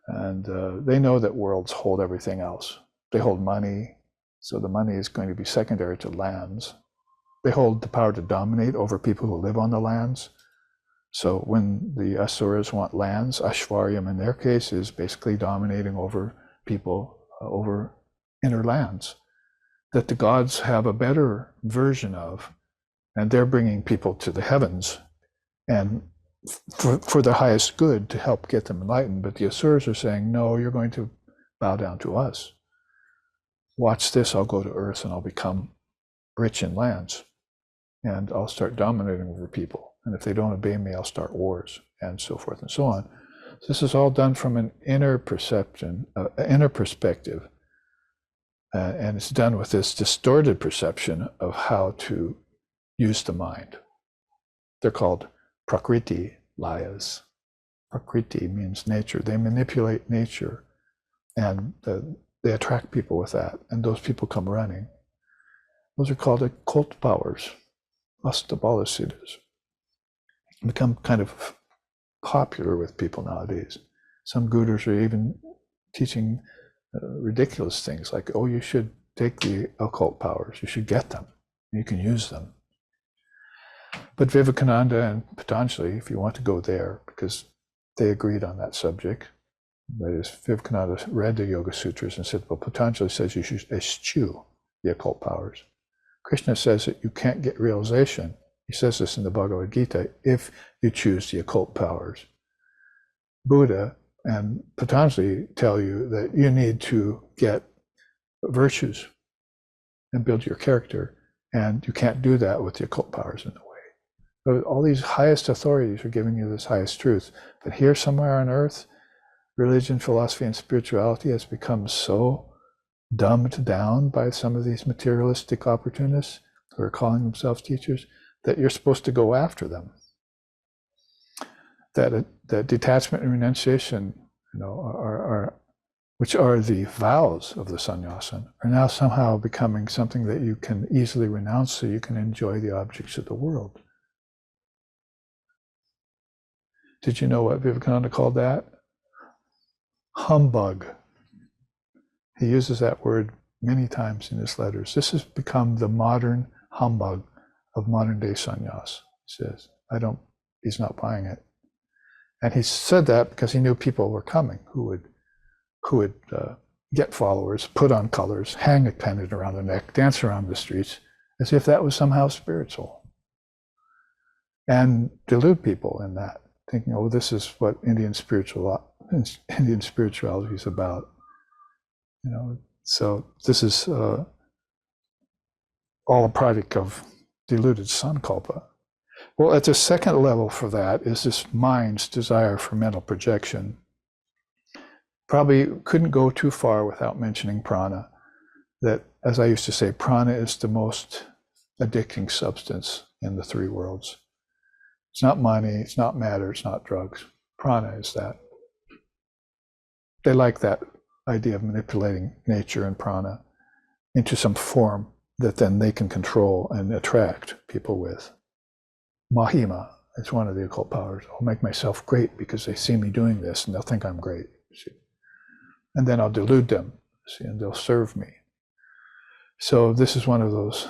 And they know that worlds hold everything else. They hold money, so the money is going to be secondary to lands. They hold the power to dominate over people who live on the lands. So when the Asuras want lands, Ashvaryam in their case is basically dominating over people, over inner lands that the gods have a better version of, and they're bringing people to the heavens and for the highest good to help get them enlightened. But the Asuras are saying, no, you're going to bow down to us. Watch this, I'll go to earth and I'll become rich in lands and I'll start dominating over people. And if they don't obey me, I'll start wars and so forth and so on. So this is all done from an inner perception, inner perspective. And it's done with this distorted perception of how to use the mind. They're called Prakriti layas. Prakriti means nature. They manipulate nature and they attract people with that. And those people come running. Those are called occult powers, astabalasiddhas. become kind of popular with people nowadays. Some gurus are even teaching ridiculous things like, oh, you should take the occult powers, you should get them, you can use them. But Vivekananda and Patanjali, if you want to go there, because they agreed on that subject, that is, Vivekananda read the Yoga Sutras and said, well, Patanjali says you should eschew the occult powers. Krishna says that you can't get realization. He says this in the Bhagavad Gita, if you choose the occult powers. Buddha and Patanjali tell you that you need to get virtues and build your character, and you can't do that with the occult powers in the way. So all these highest authorities are giving you this highest truth. But here somewhere on earth, religion, philosophy, and spirituality has become so dumbed down by some of these materialistic opportunists who are calling themselves teachers that you're supposed to go after them. That detachment and renunciation, which are the vows of the sannyasin, are now somehow becoming something that you can easily renounce so you can enjoy the objects of the world. Did you know what Vivekananda called that? Humbug. He uses that word many times in his letters. This has become the modern humbug of modern day sannyas. He says, he's not buying it. And he said that because he knew people were coming who would get followers, put on colors, hang a pendant around the neck, dance around the streets, as if that was somehow spiritual. And delude people in that, thinking, oh, this is what Indian spirituality is about. So this is all a product of deluded sankalpa. Well, at the second level for that is this mind's desire for mental projection. Probably couldn't go too far without mentioning prana. That, as I used to say, prana is the most addicting substance in the three worlds. It's not money, it's not matter, it's not drugs. Prana is that. They like that idea of manipulating nature and prana into some form that then they can control and attract people with. Mahima is one of the occult powers. I'll make myself great because they see me doing this and they'll think I'm great. See? And then I'll delude them, see, and they'll serve me. So this is one of those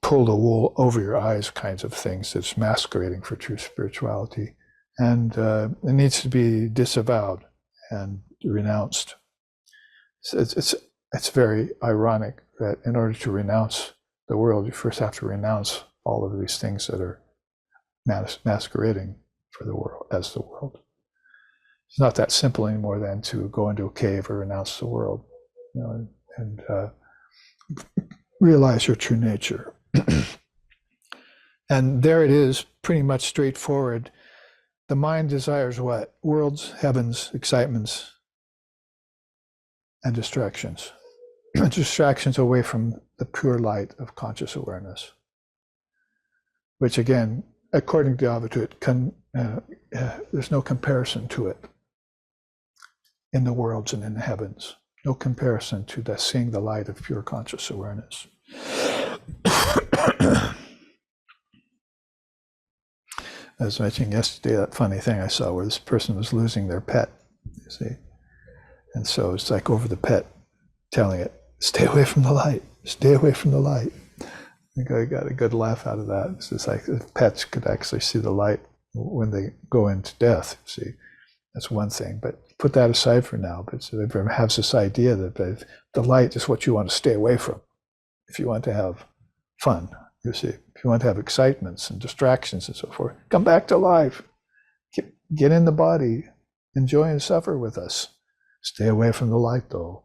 pull the wool over your eyes kinds of things that's masquerading for true spirituality. And it needs to be disavowed and renounced. It's very ironic that in order to renounce the world, you first have to renounce all of these things that are masquerading for the world as the world. It's not that simple anymore than to go into a cave or renounce the world, and realize your true nature. And there it is, pretty much straightforward. The mind desires what? Worlds, heavens, excitements, and distractions. Distractions away from the pure light of conscious awareness, which again, according to Avadhut, there's no comparison to it in the worlds and in the heavens. No comparison to that seeing the light of pure conscious awareness. I was mentioning yesterday that funny thing I saw where this person was losing their pet, you see. And so it's like over the pet, telling it, stay away from the light, stay away from the light. I think I got a good laugh out of that. It's just like if pets could actually see the light when they go into death, see. That's one thing, but put that aside for now. But so everyone has this idea that the light is what you want to stay away from. If you want to have fun, you see, if you want to have excitements and distractions and so forth, come back to life. Get in the body, enjoy and suffer with us. Stay away from the light, though.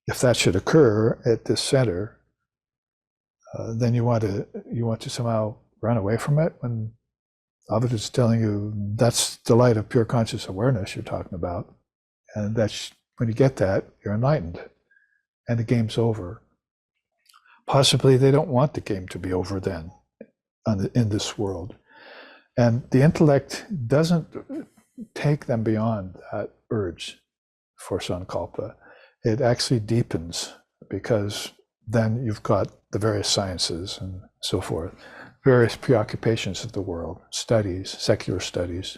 If that should occur at this center, then you want to somehow run away from it when Avadhut is telling you that's the light of pure conscious awareness you're talking about. And that's when you get that, you're enlightened and the game's over. Possibly they don't want the game to be over then in this world. And the intellect doesn't take them beyond that urge for sankalpa. It actually deepens because then you've got the various sciences and so forth various preoccupations of the world, studies, secular studies,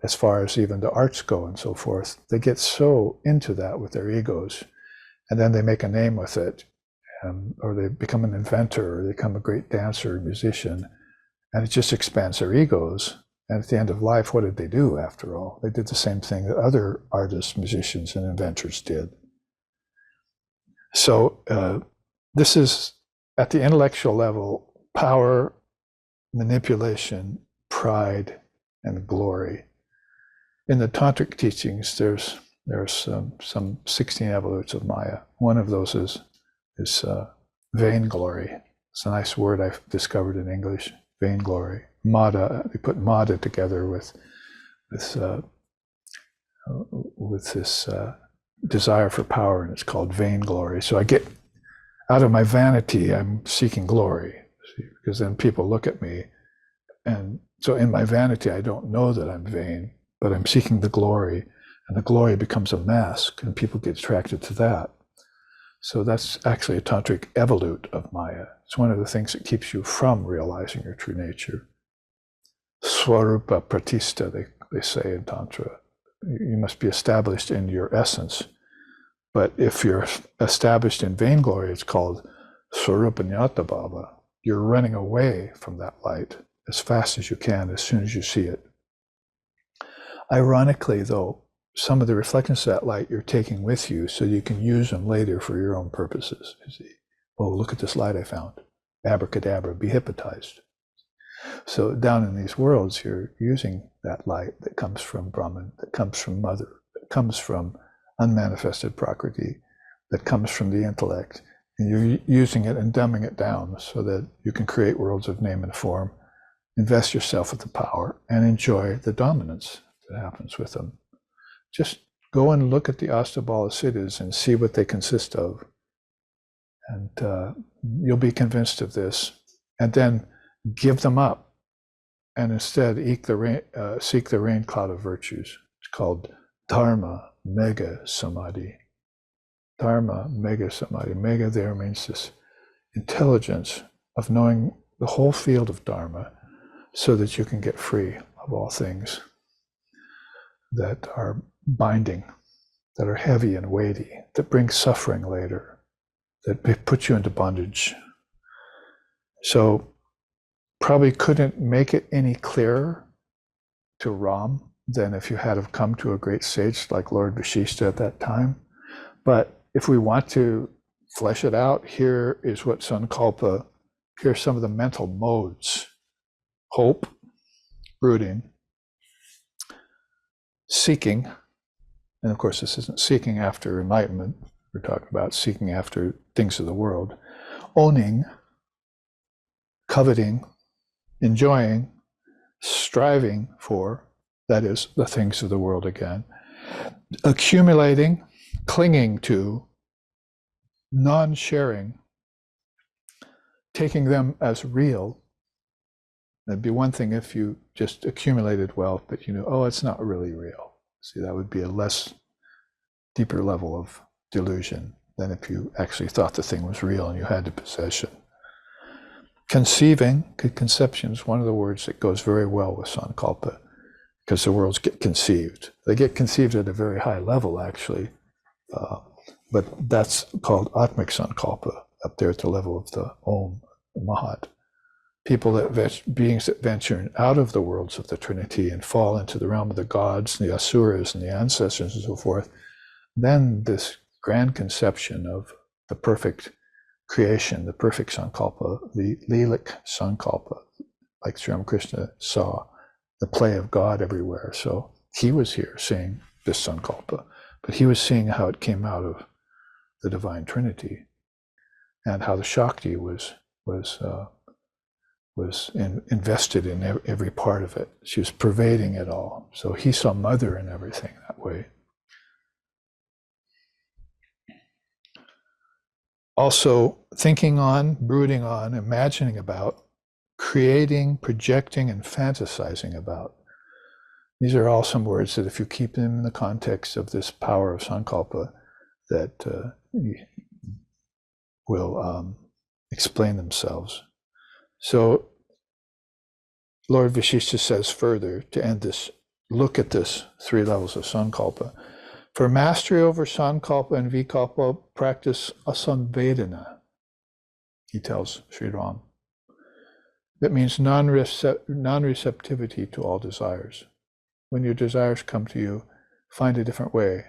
as far as even the arts go and so forth. They get so into that with their egos, and then they make a name with it, or they become an inventor, or they become a great dancer or musician, and it just expands their egos. And at the end of life, what did they do after all? They did the same thing that other artists, musicians, and inventors did. So this is, at the intellectual level, power, manipulation, pride, and glory. In the tantric teachings, there's some 16 Avadhuts of Maya. One of those is vainglory. It's a nice word I've discovered in English, vainglory. Mada, we put Mada together with this desire for power, and it's called vainglory. So I get out of my vanity, I'm seeking glory, because then people look at me, and so in my vanity, I don't know that I'm vain, but I'm seeking the glory, and the glory becomes a mask, and people get attracted to that. So that's actually a tantric evolute of Maya. It's one of the things that keeps you from realizing your true nature. Swarupa pratista, they say in Tantra. You must be established in your essence. But if you're established in vainglory, it's called Swarupanyata Bhava. You're running away from that light as fast as you can, as soon as you see it. Ironically, though, some of the reflections of that light you're taking with you so you can use them later for your own purposes. You see, oh, look at this light I found. Abracadabra, be hypnotized. So down in these worlds, you're using that light that comes from Brahman, that comes from Mother, that comes from unmanifested Prakriti, that comes from the intellect, and you're using it and dumbing it down so that you can create worlds of name and form, invest yourself with the power, and enjoy the dominance that happens with them. Just go and look at the Astabala Siddhas and see what they consist of, and you'll be convinced of this. And then give them up, and instead seek the rain cloud of virtues. It's called Dharma Mega Samadhi. Dharma Mega Samadhi. Mega there means this intelligence of knowing the whole field of Dharma so that you can get free of all things that are binding, that are heavy and weighty, that bring suffering later, that put you into bondage. So probably couldn't make it any clearer to Ram than if you had have come to a great sage like Lord Vashishta at that time. But if we want to flesh it out, here is what Sankalpa, here are some of the mental modes: hope, brooding, seeking, and of course this isn't seeking after enlightenment, we're talking about seeking after things of the world, owning, coveting, enjoying, striving for, that is, the things of the world again, accumulating, clinging to, non-sharing, taking them as real. It'd be one thing if you just accumulated wealth, but you know, oh, it's not really real. See, that would be a less deeper level of delusion than if you actually thought the thing was real and you had the possession. Conceiving, conception is one of the words that goes very well with Sankalpa, because the worlds get conceived. They get conceived at a very high level, actually, but that's called Atmic Sankalpa, up there at the level of the Om, the Mahat. Beings that venture out of the worlds of the Trinity and fall into the realm of the gods, and the Asuras, and the ancestors, and so forth, then this grand conception of the perfect creation, the perfect Sankalpa, the Lilik Sankalpa, like Sri Ramakrishna saw the play of God everywhere. So he was here seeing this Sankalpa, but he was seeing how it came out of the Divine Trinity and how the Shakti was invested in every part of it. She was pervading it all. So he saw Mother in everything that way. Also, thinking on, brooding on, imagining about, creating, projecting, and fantasizing about. These are all some words that, if you keep them in the context of this power of Sankalpa, that will explain themselves. So Lord Vishishta says further, to end this, look at this 3 levels of sankalpa. For mastery over sankalpa and vikalpa, practice asamvedana, he tells Sri Ram. That means non-receptivity to all desires. When your desires come to you, find a different way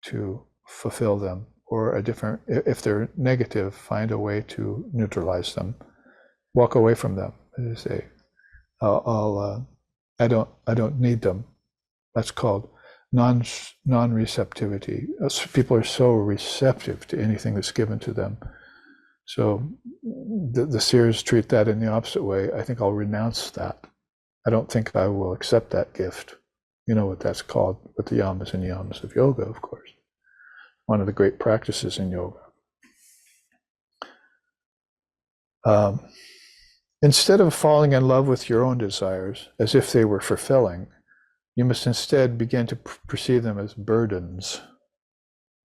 to fulfill them, or a different, if they're negative, find a way to neutralize them. Walk away from them. As I say, I don't need them. That's called non-receptivity. People are so receptive to anything that's given to them. So the seers treat that in the opposite way. I think I'll renounce that. I don't think I will accept that gift. You know what that's called with the yamas and yamas of yoga, of course. One of the great practices in yoga. Instead of falling in love with your own desires as if they were fulfilling, you must instead begin to perceive them as burdens,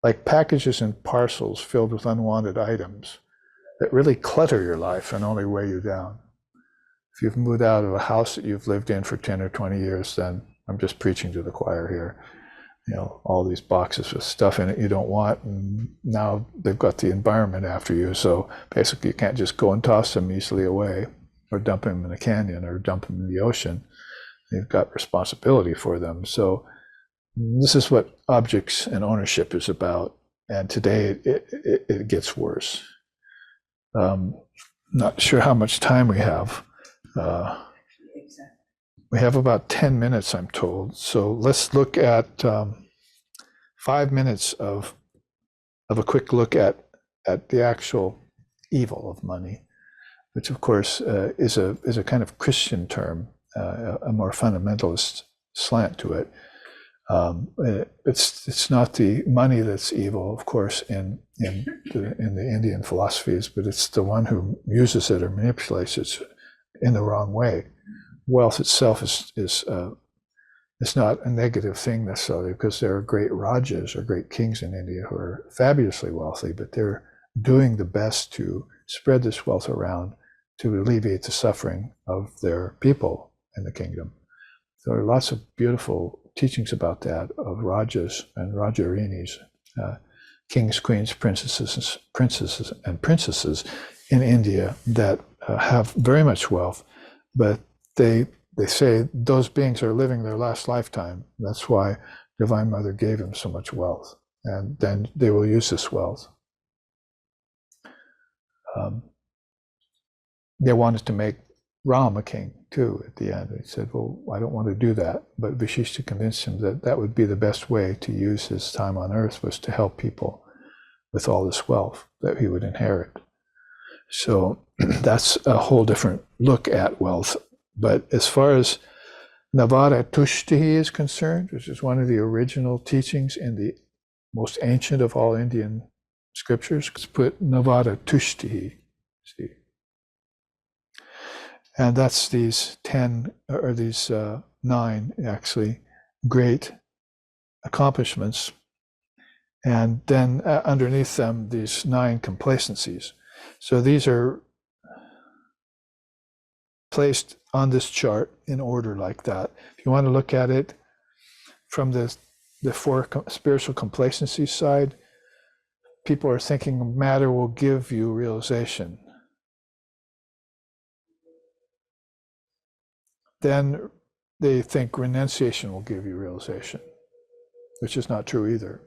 like packages and parcels filled with unwanted items that really clutter your life and only weigh you down. If you've moved out of a house that you've lived in for 10 or 20 years, then I'm just preaching to the choir here. You know, all these boxes with stuff in it you don't want, and now they've got the environment after you, so basically you can't just go and toss them easily away, or dump them in a canyon, or dump them in the ocean. You've got responsibility for them. So this is what objects and ownership is about, and today it gets worse. Not sure how much time we have. We have about 10 minutes, I'm told. So let's look at 5 minutes of a quick look at the actual evil of money, which of course is a kind of Christian term, a more fundamentalist slant to it. It's not the money that's evil, of course, in the Indian philosophies, but it's the one who uses it or manipulates it in the wrong way. Wealth itself is not a negative thing necessarily, because there are great rajas or great kings in India who are fabulously wealthy, but they're doing the best to spread this wealth around to alleviate the suffering of their people in the kingdom. There are lots of beautiful teachings about that, of rajas and rajarinis, kings, queens, princesses, and princesses in India that have very much wealth, but they say those beings are living their last lifetime. That's why Divine Mother gave them so much wealth, and then they will use this wealth. They wanted to make Ram a king too at the end. He said, well, I don't want to do that. But Vishishta convinced him that that would be the best way to use his time on earth, was to help people with all this wealth that he would inherit. So that's a whole different look at wealth. But as far as Navadatushti is concerned, which is one of the original teachings in the most ancient of all Indian scriptures, let's put Navadatushti. See. And that's these 10, or these 9 actually, great accomplishments. And then underneath them, these 9 complacencies. So these are placed on this chart in order like that. If you want to look at it from the 4 spiritual complacency side, people are thinking matter will give you realization. Then they think renunciation will give you realization, which is not true either.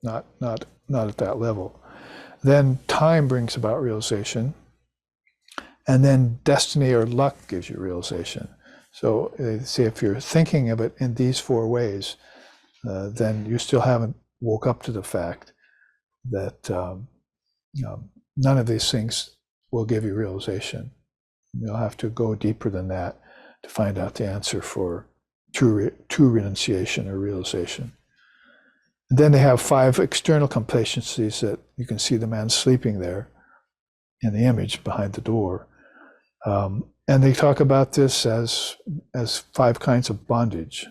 Not at that level. Then time brings about realization, and then destiny or luck gives you realization. So they say if you're thinking of it in these 4 ways, then you still haven't woke up to the fact that none of these things will give you realization. You'll have to go deeper than that to find out the answer for true renunciation or realization. And then they have 5 external complacencies that you can see the man sleeping there in the image behind the door. And they talk about this as 5 kinds of bondage: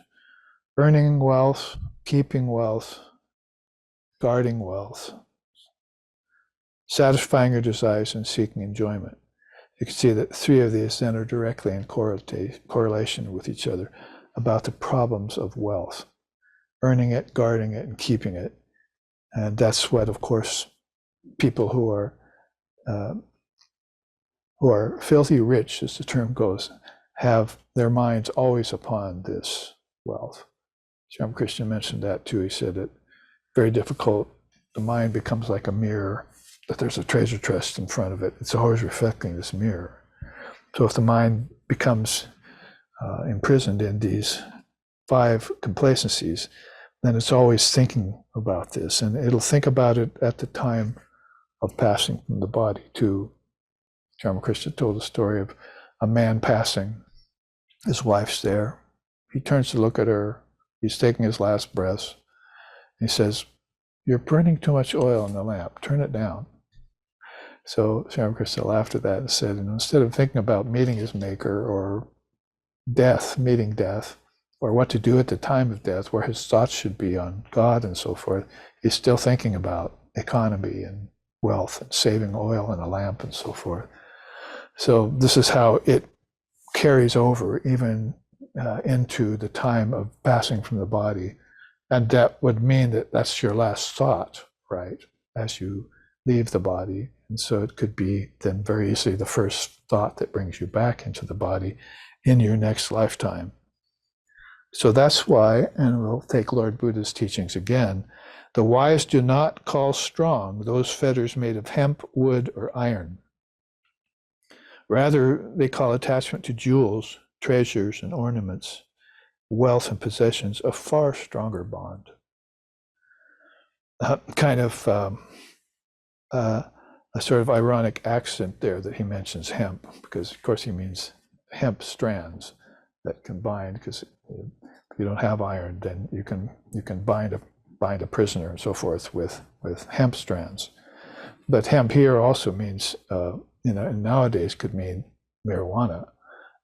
earning wealth, keeping wealth, guarding wealth, satisfying your desires, and seeking enjoyment. you can see that three of these then are directly in correlation with each other about the problems of wealth, earning it, guarding it, and keeping it. And that's what, of course, people who are filthy rich, as the term goes, have their minds always upon this wealth. Sri Ramakrishna mentioned that too. He said it very difficult. The mind becomes like a mirror, that there's a treasure chest in front of it. It's always reflecting this mirror. So if the mind becomes imprisoned in these 5 complacencies, then it's always thinking about this, and it'll think about it at the time of passing from the body too. Ramakrishna told the story of a man passing. His wife's there. He turns to look at her. He's taking his last breaths. He says, "You're burning too much oil in the lamp. Turn it down." So Sri Ramakrishna laughed at that and said, instead of thinking about meeting his maker or death, meeting death, or what to do at the time of death, where his thoughts should be on God and so forth, he's still thinking about economy and wealth and saving oil in a lamp and so forth. So this is how it carries over even into the time of passing from the body. And that would mean that that's your last thought, right, as you leave the body. And so it could be then very easily the first thought that brings you back into the body in your next lifetime. So that's why, and we'll take Lord Buddha's teachings again, the wise do not call strong those fetters made of hemp, wood, or iron. Rather, they call attachment to jewels, treasures, and ornaments, wealth and possessions, a far stronger bond. A sort of ironic accent there that he mentions hemp, because of course he means hemp strands that can bind, because if you don't have iron, then you can bind a prisoner and so forth with hemp strands. But hemp here also means, and nowadays could mean marijuana.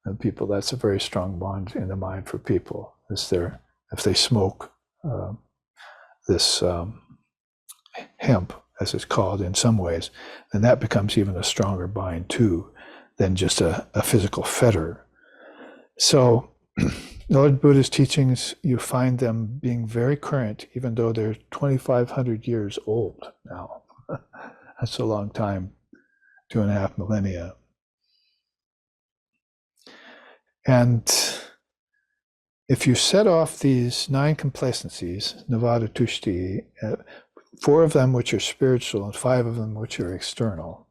And people, that's a very strong bond in the mind for people. If they smoke this hemp, as it's called in some ways, then that becomes even a stronger bind too than just a physical fetter. So Lord Buddha's teachings, you find them being very current, even though they're 2,500 years old now. That's a long time, 2.5 millennia. And if you set off these 9 complacencies, Navada Tushti, 4 of them which are spiritual and 5 of them which are external,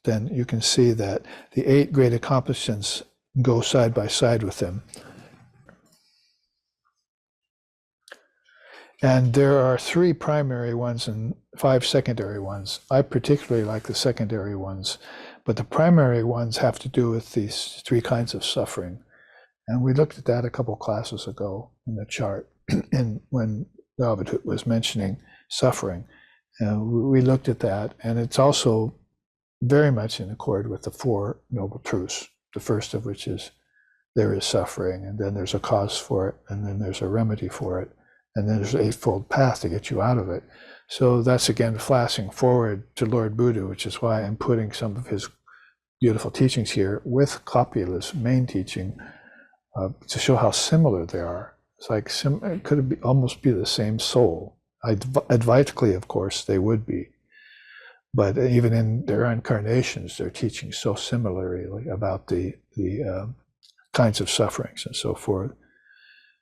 then you can see that the 8 great accomplishments go side by side with them. And there are 3 primary ones and 5 secondary ones. I particularly like the secondary ones, but the primary ones have to do with these 3 kinds of suffering. And we looked at that a couple classes ago in the chart, when Avadhut was mentioning suffering. We looked at that, and it's also very much in accord with the 4 noble truths, the first of which is there is suffering, and then there's a cause for it, and then there's a remedy for it, and then there's an 8-fold path to get you out of it. So that's again flashing forward to Lord Buddha, which is why I'm putting some of his beautiful teachings here with Kapil's main teaching to show how similar they are. It's like it could almost be the same soul. Advaitically, of course, they would be. But even in their incarnations, they're teaching so similarly about the kinds of sufferings and so forth.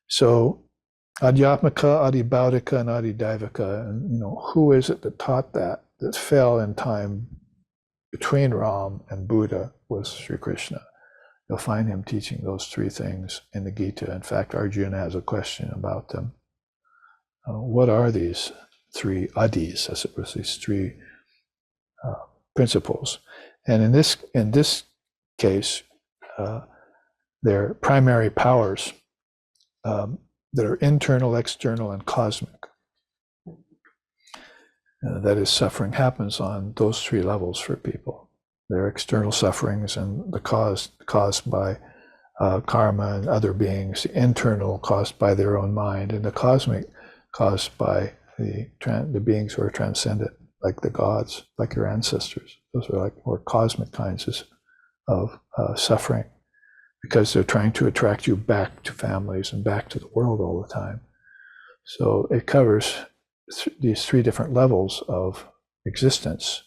So Adhyatmika, Adibhaudika, and Adidaivika, and who is it that taught that fell in time between Ram and Buddha was Sri Krishna. You'll find him teaching those 3 things in the Gita. In fact, Arjuna has a question about them. What are these 3 adis, as it was, these 3 principles? And in this case, they're primary powers that are internal, external, and cosmic. That is, suffering happens on those 3 levels for people. There are external sufferings and the caused by karma and other beings, the internal caused by their own mind, and the cosmic caused by the beings who are transcendent, like the gods, like your ancestors. Those are like more cosmic kinds of suffering, because they're trying to attract you back to families and back to the world all the time. So it covers these three different levels of existence.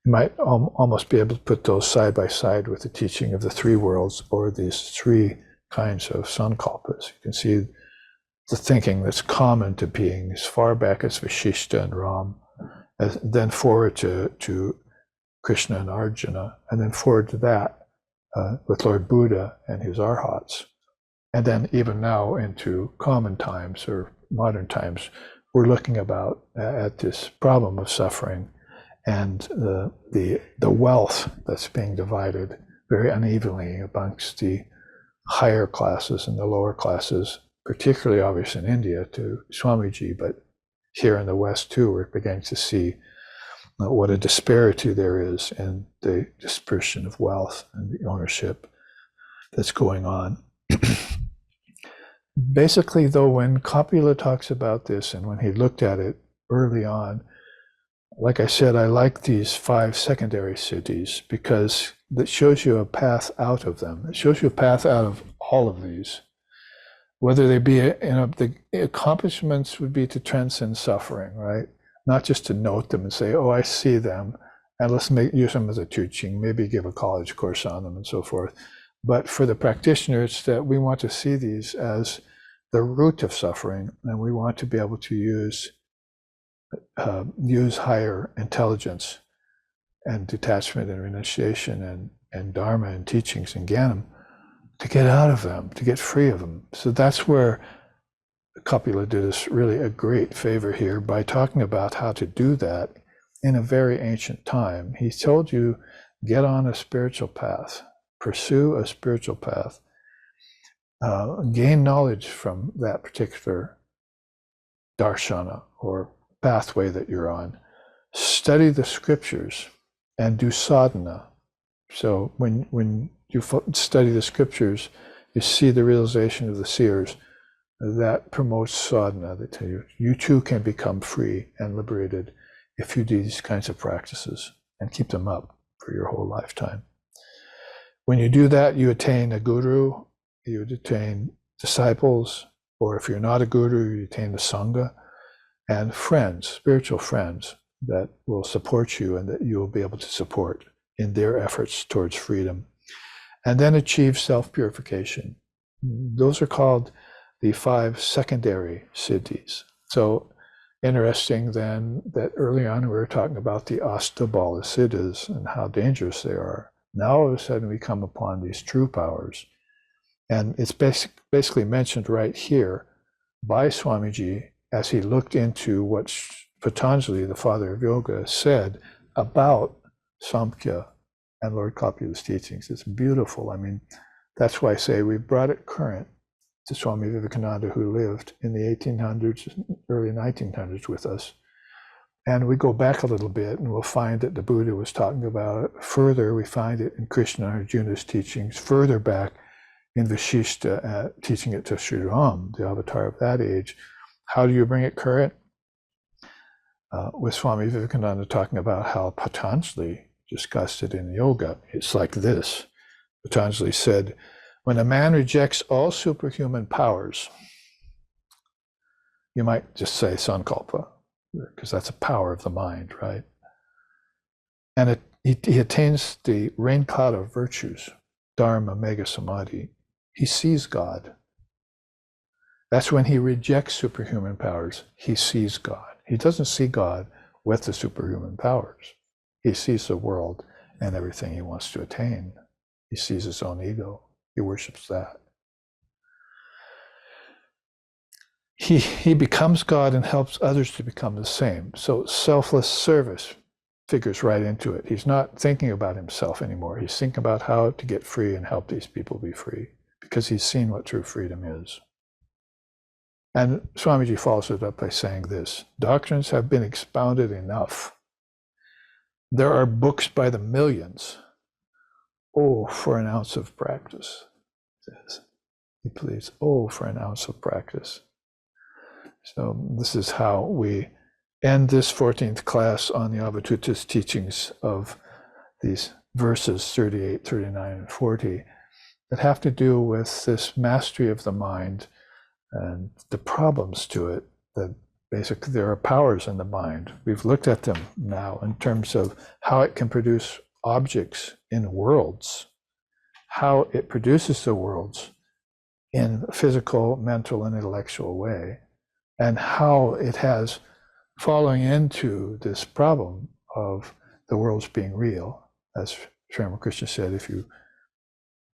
You might almost be able to put those side by side with the teaching of the three worlds, or these three kinds of sankalpas. You can see the thinking that's common to being as far back as Vashishta and Ram, then forward to Krishna and Arjuna, and then forward to that with Lord Buddha and his arhats. And then even now into common times or modern times, we're looking at this problem of suffering and the wealth that's being divided very unevenly amongst the higher classes and the lower classes, particularly obvious in India to Swamiji, but here in the West too, we're beginning to see what a disparity there is in the dispersion of wealth and the ownership that's going on. Basically, though, when Kapila talks about this and when he looked at it early on, like I said, I like these 5 secondary siddhis because that shows you a path out of them. It shows you a path out of all of these. Whether they be, the accomplishments would be to transcend suffering, right? Not just to note them and say, oh, I see them, and let's use them as a teaching, maybe give a college course on them and so forth. But for the practitioners, that we want to see these as the root of suffering, and we want to be able to use higher intelligence and detachment and renunciation and dharma and teachings and gyanam to get out of them, to get free of them. So that's where Kapila did us really a great favor here by talking about how to do that in a very ancient time. He told you, get on a spiritual path, pursue a spiritual path, gain knowledge from that particular darshana or pathway that you're on, study the scriptures and do sadhana. So when you study the scriptures, you see the realization of the seers. That promotes sadhana. They tell you, you too can become free and liberated if you do these kinds of practices and keep them up for your whole lifetime. When you do that, you attain a guru, you attain disciples, or if you're not a guru, you attain the sangha, and friends, spiritual friends that will support you and that you will be able to support in their efforts towards freedom. And then achieve self-purification. Those are called the 5 secondary siddhis. So interesting then that early on we were talking about the astabala siddhas and how dangerous they are. Now all of a sudden we come upon these true powers. And it's basically mentioned right here by Swamiji as he looked into what Patanjali, the father of yoga, said about Samkhya and Lord Kapila's teachings. It's beautiful. I mean, that's why I say we brought it current to Swami Vivekananda, who lived in the 1800s, early 1900s with us. And we go back a little bit and we'll find that the Buddha was talking about it. Further, we find it in Krishna and Arjuna's teachings, further back in Vashishta, teaching it to Sri Ram, the avatar of that age. How do you bring it current? With Swami Vivekananda talking about how Patanjali discussed it in yoga. It's like this. Patanjali said, when a man rejects all superhuman powers, you might just say sankalpa, because that's a power of the mind, right? And he attains the rain cloud of virtues, dharma, mega samadhi. He sees God. That's when he rejects superhuman powers. He sees God. He doesn't see God with the superhuman powers. He sees the world and everything he wants to attain. He sees his own ego. He worships that. He becomes God and helps others to become the same. So selfless service figures right into it. He's not thinking about himself anymore. He's thinking about how to get free and help these people be free, because he's seen what true freedom is. And Swamiji follows it up by saying this: doctrines have been expounded enough. There are books by the millions. Oh, for an ounce of practice, says he please. Oh, for an ounce of practice. So this is how we end this 14th class on the Avadhuta's teachings of these verses 38, 39, and 40 that have to do with this mastery of the mind and the problems to it. That basically there are powers in the mind. We've looked at them now in terms of how it can produce objects in worlds, how it produces the worlds in a physical, mental, and intellectual way, and how it has falling into this problem of the worlds being real. As Sri Ramakrishna said, if you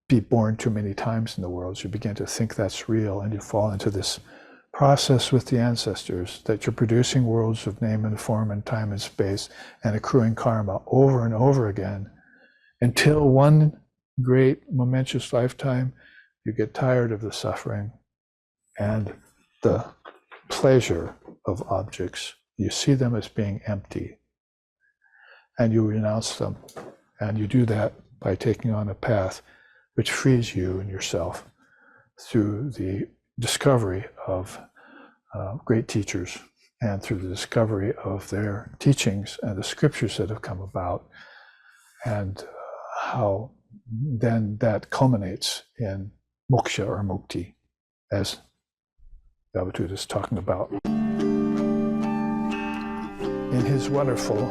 be born too many times in the world, you begin to think that's real, and you fall into this process with the ancestors that you're producing worlds of name and form and time and space and accruing karma over and over again until one great momentous lifetime you get tired of the suffering and the pleasure of objects. You see them as being empty and you renounce them. And you do that by taking on a path which frees you and yourself through the discovery of great teachers and through the discovery of their teachings and the scriptures that have come about, and how then that culminates in moksha or mukti, as Avadhuta is talking about in his wonderful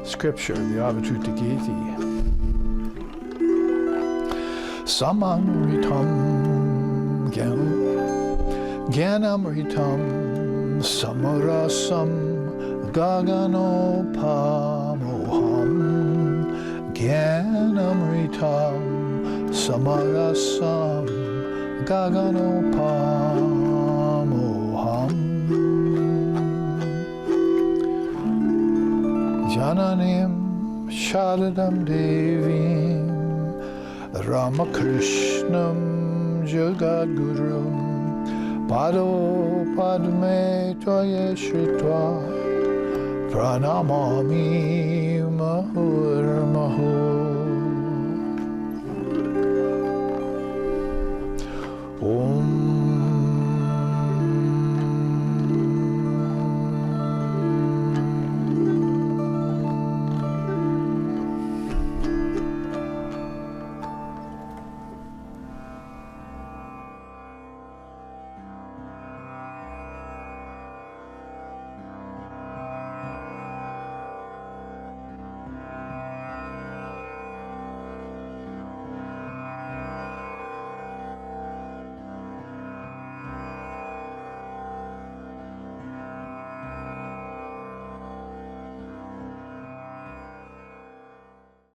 scripture, the Avadhuta Gita. Samamritam Jnanamritam samarasam gaganopamoham Jnanamritam samarasam gaganopamoham Jananim Sharadam Devim Ramakrishnam Jagadgurum Pado Padme Toye Shritva Pranamami Mahur Mahur